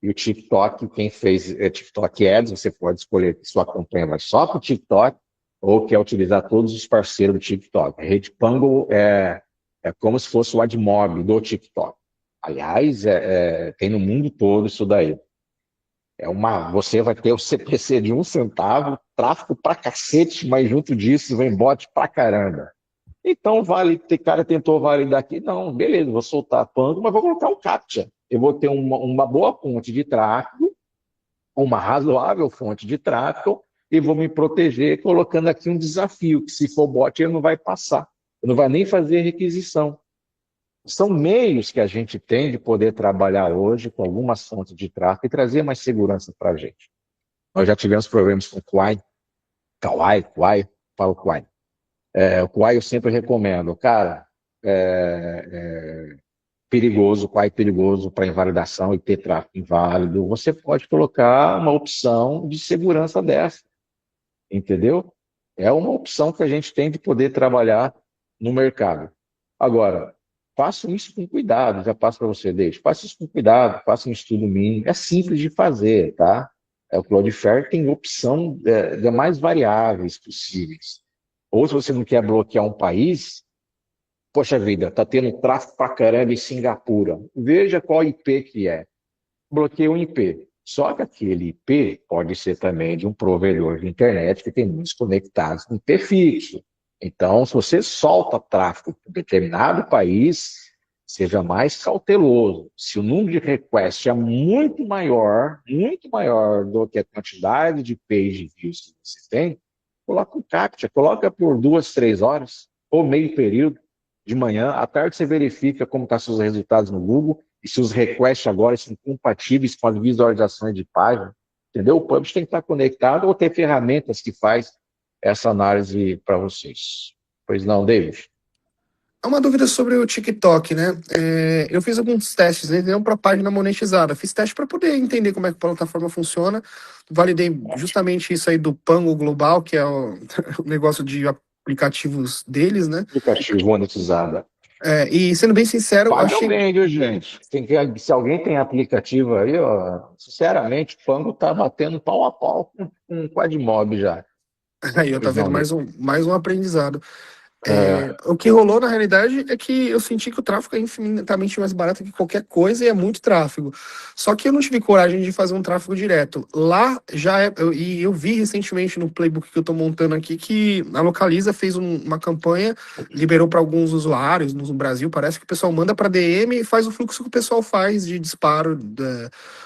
e o TikTok, quem fez TikTok Ads, você pode escolher que sua campanha vai só para o TikTok, ou quer utilizar todos os parceiros do TikTok. A rede Pango é como se fosse o AdMob do TikTok. Aliás, tem no mundo todo isso daí. Você vai ter o CPC de 1 centavo, tráfego pra cacete, mas junto disso vem bot pra caramba. Então, cara tentou validar aqui, não, beleza, vou soltar a Pango, mas vou colocar um CAPTCHA. Eu vou ter uma boa fonte de tráfego, uma razoável fonte de tráfego, e vou me proteger colocando aqui um desafio, que se for bot ele não vai passar, ele não vai nem fazer requisição. São meios que a gente tem de poder trabalhar hoje com algumas fontes de tráfego e trazer mais segurança para a gente. Nós já tivemos problemas com o Kwai, fala o Kwai. O Kwai eu sempre recomendo, cara, perigoso, Kwai perigoso para invalidação e ter tráfego inválido. Você pode colocar uma opção de segurança dessa, entendeu? É uma opção que a gente tem de poder trabalhar no mercado. Agora, façam isso com cuidado, já passo para você, Deixe. Faça isso com cuidado, faça um estudo mínimo. É simples de fazer, tá? O Cloudflare tem opção de mais variáveis possíveis. Ou se você não quer bloquear um país, poxa vida, tá tendo tráfego pra caramba em Singapura. Veja qual IP que é. Bloqueia um IP. Só que aquele IP pode ser também de um provedor de internet que tem muitos conectados no IP fixo. Então, se você solta tráfego para um determinado país, seja mais cauteloso. Se o número de requests é muito maior do que a quantidade de page views que você tem, coloca um CAPTCHA, coloca por 2, 3 horas, ou meio período, de manhã. À tarde você verifica como estão seus resultados no Google, e se os requests agora são compatíveis com as visualizações de página, entendeu? O Publish tem que estar conectado ou ter ferramentas que faz essa análise para vocês. Pois não, David? Há uma dúvida sobre o TikTok, né? Eu fiz alguns testes, né? Não para a página monetizada. Fiz teste para poder entender como é que a plataforma funciona. Validei justamente isso aí do Pango Global, que é o, o negócio de aplicativos deles, né? Aplicativo monetizado. E sendo bem sincero, eu Paga achei. bem, viu, gente? Se alguém tem aplicativo aí, ó, sinceramente, o Pango tá batendo pau a pau com o Quadmob já. Aí, eu tá Pois vendo não, David? mais um aprendizado. O que rolou, na realidade, é que eu senti que o tráfego é infinitamente mais barato que qualquer coisa e é muito tráfego. Só que eu não tive coragem de fazer um tráfego direto. Lá já e eu vi recentemente no playbook que eu tô montando aqui que a Localiza fez uma campanha, liberou para alguns usuários no Brasil, parece que o pessoal manda para DM e faz o fluxo que o pessoal faz de disparo,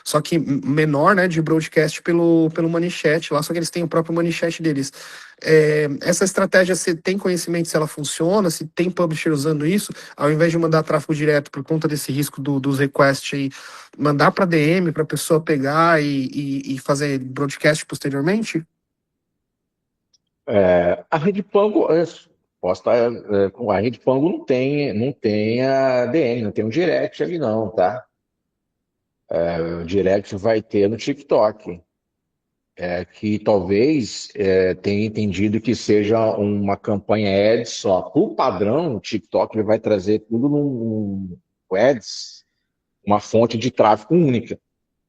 só que menor, né, de broadcast pelo Manichat lá, só que eles têm o próprio Manichat deles. Essa estratégia, você tem conhecimento se ela funciona, se tem publisher usando isso, ao invés de mandar tráfego direto por conta desse risco dos requests aí, mandar para DM para a pessoa pegar e fazer broadcast posteriormente? A Rede Pango, com a Rede Pango não tem a DM, não tem um direct ali não, tá? O direct vai ter no TikTok. que talvez tenha entendido que seja uma campanha Ads só. Por padrão, o TikTok ele vai trazer tudo num Ads, uma fonte de tráfego única.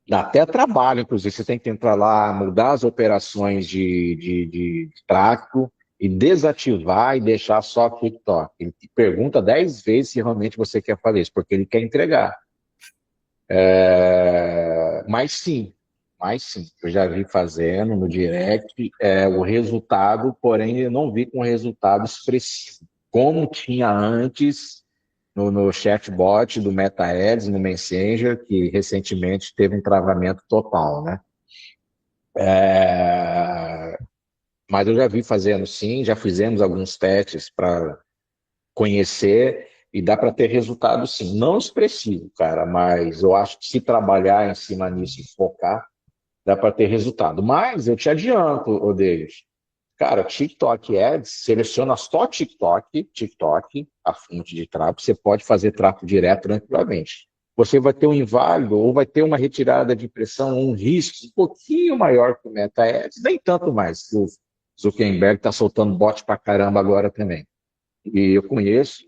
Dá até trabalho, inclusive, você tem que entrar lá, mudar as operações de tráfego e desativar e deixar só o TikTok. Ele te pergunta 10 vezes se realmente você quer fazer isso, porque ele quer entregar. Mas sim, eu já vi fazendo no direct o resultado, porém eu não vi com resultado expressivo, como tinha antes no chatbot do Meta Ads, no Messenger, que recentemente teve um travamento total, né? Mas eu já vi fazendo sim, já fizemos alguns testes para conhecer e dá para ter resultado sim. Não expressivo, cara, mas eu acho que se trabalhar em cima nisso e focar, dá para ter resultado. Mas eu te adianto, David, cara, TikTok Ads, seleciona só TikTok, a fonte de tráfego, você pode fazer tráfego direto tranquilamente. Você vai ter um inválido ou vai ter uma retirada de impressão, um risco um pouquinho maior que o Meta Ads, nem tanto mais. O Zuckerberg está soltando bot pra caramba agora também. E eu conheço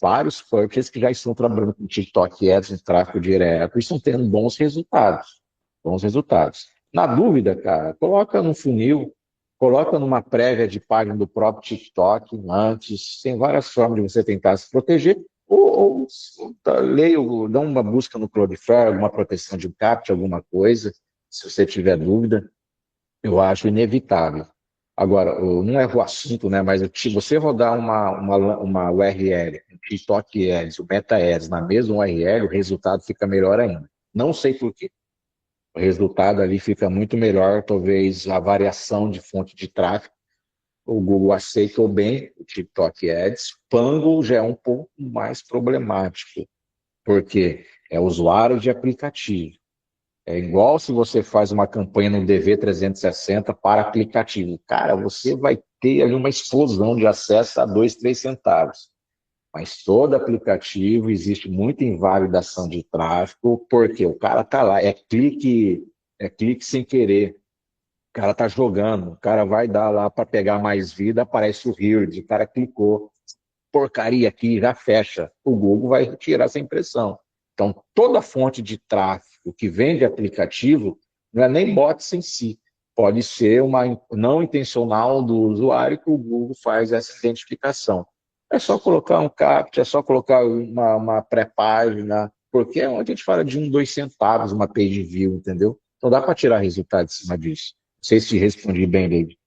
vários purchasers que já estão trabalhando com TikTok Ads em tráfego direto e estão tendo bons resultados. Bons resultados. Na dúvida, cara, coloca no funil, coloca numa prévia de página do próprio TikTok antes. Tem várias formas de você tentar se proteger. Ou dá uma busca no Cloudflare, alguma proteção de CAPTCHA, alguma coisa, se você tiver dúvida. Eu acho inevitável. Agora, não é o assunto, né? Mas se você rodar uma URL, um TikTok Ads, o Meta Ads na mesma URL, o resultado fica melhor ainda. Não sei por quê. O resultado ali fica muito melhor, talvez a variação de fonte de tráfego. O Google aceitou bem o TikTok Ads. Pango já é um pouco mais problemático, porque é usuário de aplicativo. É igual se você faz uma campanha no DV360 para aplicativo. Cara, você vai ter ali uma explosão de acesso a 2, 3 centavos. Mas todo aplicativo existe muita invalidação de tráfego, porque o cara tá lá, é clique sem querer. O cara tá jogando, o cara vai dar lá para pegar mais vida, aparece o HERD, o cara clicou, porcaria aqui, já fecha. O Google vai retirar essa impressão. Então, toda fonte de tráfego que vem de aplicativo não é nem bots em si. Pode ser uma não intencional do usuário que o Google faz essa identificação. É só colocar um CAPTCHA, é só colocar uma pré-página, porque é onde a gente fala de 1, 2 centavos uma page view, entendeu? Então dá para tirar resultado em cima disso. Não sei se te respondi bem, David.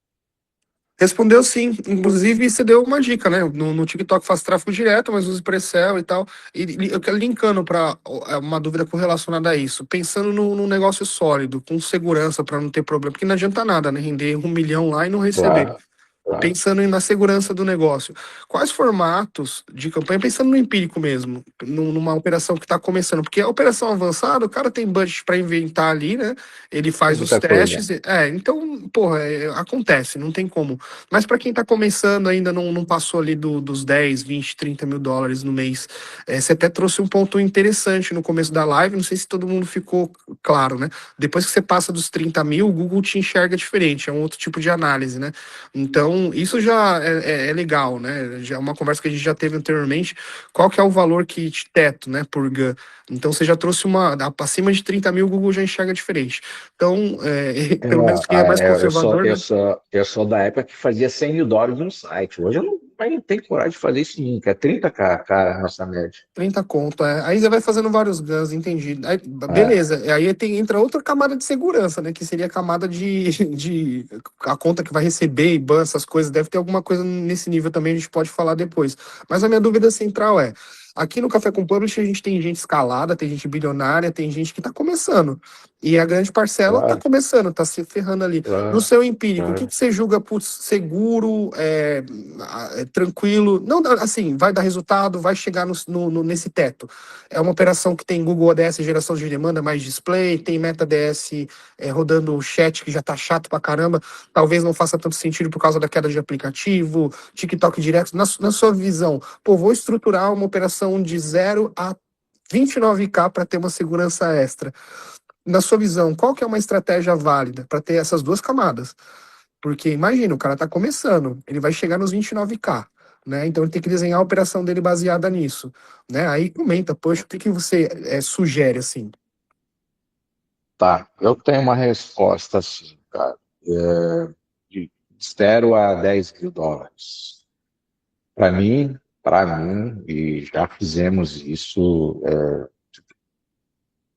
Respondeu sim. Inclusive, você deu uma dica, né? No TikTok faz tráfego direto, mas usa Precel e tal. E eu quero linkando para uma dúvida correlacionada a isso. Pensando num negócio sólido, com segurança para não ter problema. Porque não adianta nada, né? Render 1 milhão lá e não receber. Claro. Pensando na segurança do negócio, quais formatos de campanha, pensando no empírico mesmo, numa operação que está começando, porque a operação avançada, o cara tem budget para inventar ali, né? Ele Tem faz os muita coisa. testes, então, porra, acontece, não tem como. Mas para quem está começando, ainda não passou ali dos 10, 20, 30 mil dólares no mês, você até trouxe um ponto interessante no começo da live, não sei se todo mundo ficou claro, né? Depois que você passa dos 30 mil, o Google te enxerga diferente, é um outro tipo de análise, né? Então, isso já é legal, né? Já é uma conversa que a gente já teve anteriormente. Qual que é o valor que te teto, né, por GAN? Então, você já trouxe acima de 30 mil, o Google já enxerga diferente. Então, pelo menos quem é mais conservador, né? Eu sou da época que fazia 100 mil dólares no site. Hoje eu não tenho coragem de fazer isso nunca. É 30K, cara, a nossa média. 30 conto, Aí você vai fazendo vários GANs, entendi. Aí, beleza, aí entra outra camada de segurança, né? Que seria a camada de a conta que vai receber, IBAN, essas coisas. Deve ter alguma coisa nesse nível também, a gente pode falar depois. Mas a minha dúvida central aqui no Café com Publish a gente tem gente escalada, tem gente bilionária, tem gente que tá começando. E a grande parcela tá começando, tá se ferrando ali. No seu empírico, o que você julga por seguro, tranquilo? Não, assim, vai dar resultado, vai chegar nesse teto. É uma operação que tem Google ODS, geração de demanda, mais display, tem Meta DS rodando o chat, que já tá chato pra caramba, talvez não faça tanto sentido por causa da queda de aplicativo, TikTok direto. Na sua visão, vou estruturar uma operação de 0 a 29K para ter uma segurança extra. na sua visão, qual que é uma estratégia válida para ter essas duas camadas? Porque imagina, o cara tá começando, ele vai chegar nos 29K, né? Então ele tem que desenhar a operação dele baseada nisso, né? Aí comenta, poxa, o que que você sugere, assim? Tá, eu tenho uma resposta assim, cara, de 0 a 10 mil dólares. Para mim, e já fizemos isso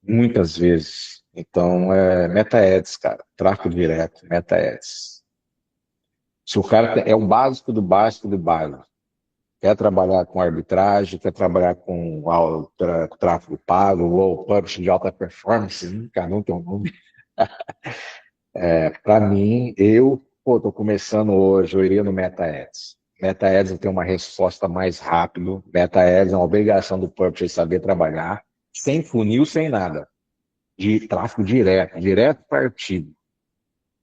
muitas vezes. Então, meta-ads, cara, tráfego direto, meta-ads. Se o cara é o básico do básico do básico, quer trabalhar com arbitragem, quer trabalhar com tráfego pago ou publishing de alta performance, cada um tem um nome. Para mim, tô começando hoje, eu iria no Meta-Ads. Meta-Ads tem uma resposta mais rápido. Meta-Ads é uma obrigação do publisher saber trabalhar, sem funil, sem nada. De tráfego direto para artigo.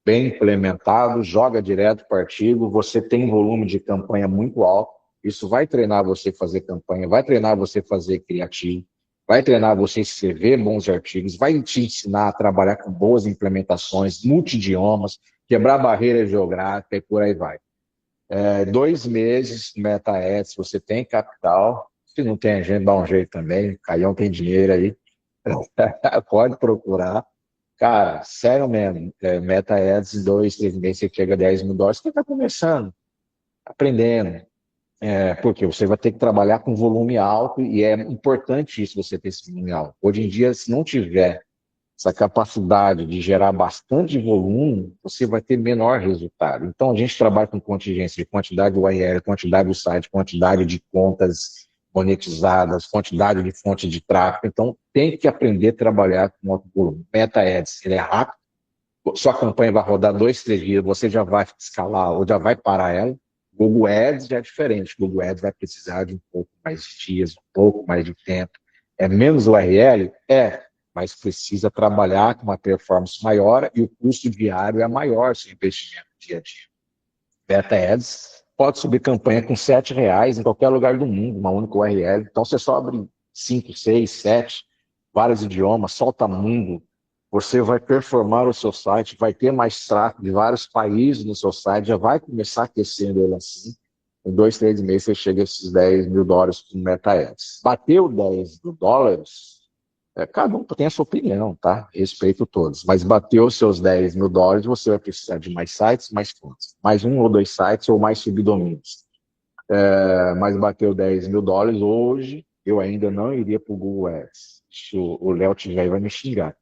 Bem implementado, joga direto para artigo, você tem um volume de campanha muito alto, isso vai treinar você a fazer campanha, vai treinar você a fazer criativo, vai treinar você a escrever bons artigos, vai te ensinar a trabalhar com boas implementações, multidiomas, quebrar barreira geográfica e por aí vai. 2 meses, Meta Ads, você tem capital, se não tem a gente, dá um jeito também, Caião tem dinheiro aí, pode procurar. Cara, sério mesmo, Meta Ads, em 2, 3 meses você chega a 10 mil dólares, você está começando, aprendendo. Porque você vai ter que trabalhar com volume alto e é importante isso, você ter esse volume alto. Hoje em dia, se não tiver essa capacidade de gerar bastante volume, você vai ter menor resultado. Então, a gente trabalha com contingência de quantidade do URL, quantidade do site, quantidade de contas monetizadas, quantidade de fontes de tráfego. Então, tem que aprender a trabalhar com alto volume. Meta Ads, ele é rápido, sua campanha vai rodar 2, 3 dias, você já vai escalar ou já vai parar ela. Google Ads já é diferente. Google Ads vai precisar de um pouco mais de dias, um pouco mais de tempo. É menos URL? Mas precisa trabalhar com uma performance maior e o custo diário é maior seu investimento dia a dia. Meta Ads pode subir campanha com R$ 7 em qualquer lugar do mundo, uma única URL. Então você só abre 5, 6, 7, vários idiomas, solta mundo. Você vai performar o seu site, vai ter mais tráfego de vários países no seu site, já vai começar aquecendo ele assim. Em 2, 3 meses você chega a esses 10 mil dólares com Meta Ads. Bateu 10 mil dólares, cada um tem a sua opinião, tá? Respeito todos. Mas bateu os seus 10 mil dólares, você vai precisar de mais sites, mais fontes. Mais 1 ou 2 sites ou mais subdomínios. Mas bateu 10 mil dólares, hoje eu ainda não iria para o Google Ads. Se o Léo tiver aí, vai me xingar.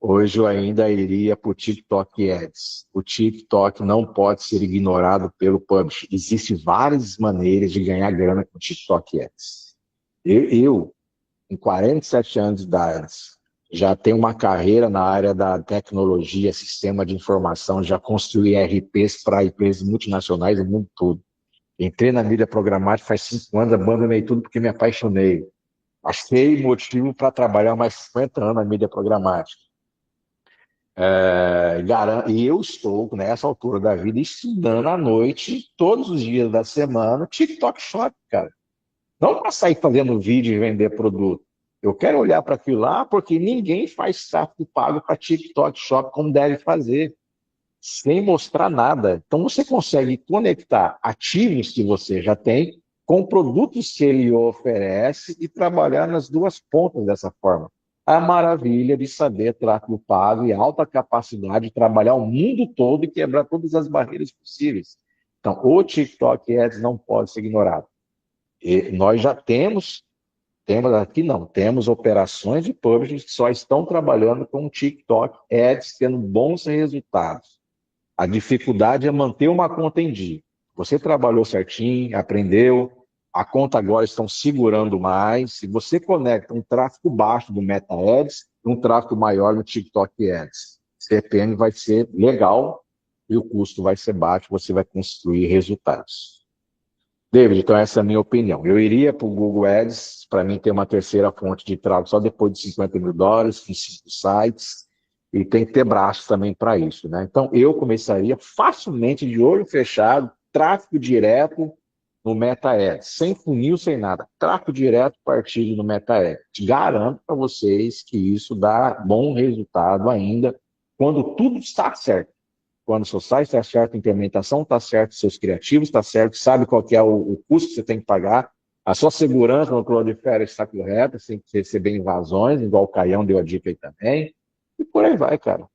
Hoje eu ainda iria para o TikTok Ads. O TikTok não pode ser ignorado pelo publisher. Existem várias maneiras de ganhar grana com o TikTok Ads. Eu com 47 anos de idade, já tenho uma carreira na área da tecnologia, sistema de informação, já construí RPs para empresas multinacionais do mundo todo. Entrei na mídia programática faz 5 anos, abandonei tudo porque me apaixonei. Achei motivo para trabalhar mais 50 anos na mídia programática. E eu estou, nessa altura da vida, estudando à noite, todos os dias da semana, TikTok Shop, cara. Não para sair fazendo vídeo e vender produto. Eu quero olhar para aquilo lá porque ninguém faz tráfego pago para TikTok Shop como deve fazer, sem mostrar nada. Então você consegue conectar ativos que você já tem com produtos que ele oferece e trabalhar nas duas pontas dessa forma. A maravilha de saber tráfego pago e alta capacidade de trabalhar o mundo todo e quebrar todas as barreiras possíveis. Então, o TikTok Ads não pode ser ignorado. E nós já temos aqui não, temos operações de publishing que só estão trabalhando com o TikTok Ads, tendo bons resultados. A dificuldade é manter uma conta em dia. Você trabalhou certinho, aprendeu, a conta agora estão segurando mais. Se você conecta um tráfego baixo do Meta Ads, um tráfego maior no TikTok Ads, CPM vai ser legal e o custo vai ser baixo, você vai construir resultados. David, então essa é a minha opinião. Eu iria para o Google Ads, para mim ter uma terceira fonte de tráfego só depois de 50 mil dólares, com 5 sites, e tem que ter braço também para isso, né? Então eu começaria facilmente, de olho fechado, tráfego direto, no Meta Ads, sem funil, sem nada. Tráfego direto partido no Meta Ads. Garanto para vocês que isso dá bom resultado ainda quando tudo está certo. Quando o seu site está certo, a implementação está certa, seus criativos está certo, sabe qual que é o custo que você tem que pagar, a sua segurança no Cloudflare está correta, sem receber invasões, igual o Caião deu a dica aí também, e por aí vai, cara.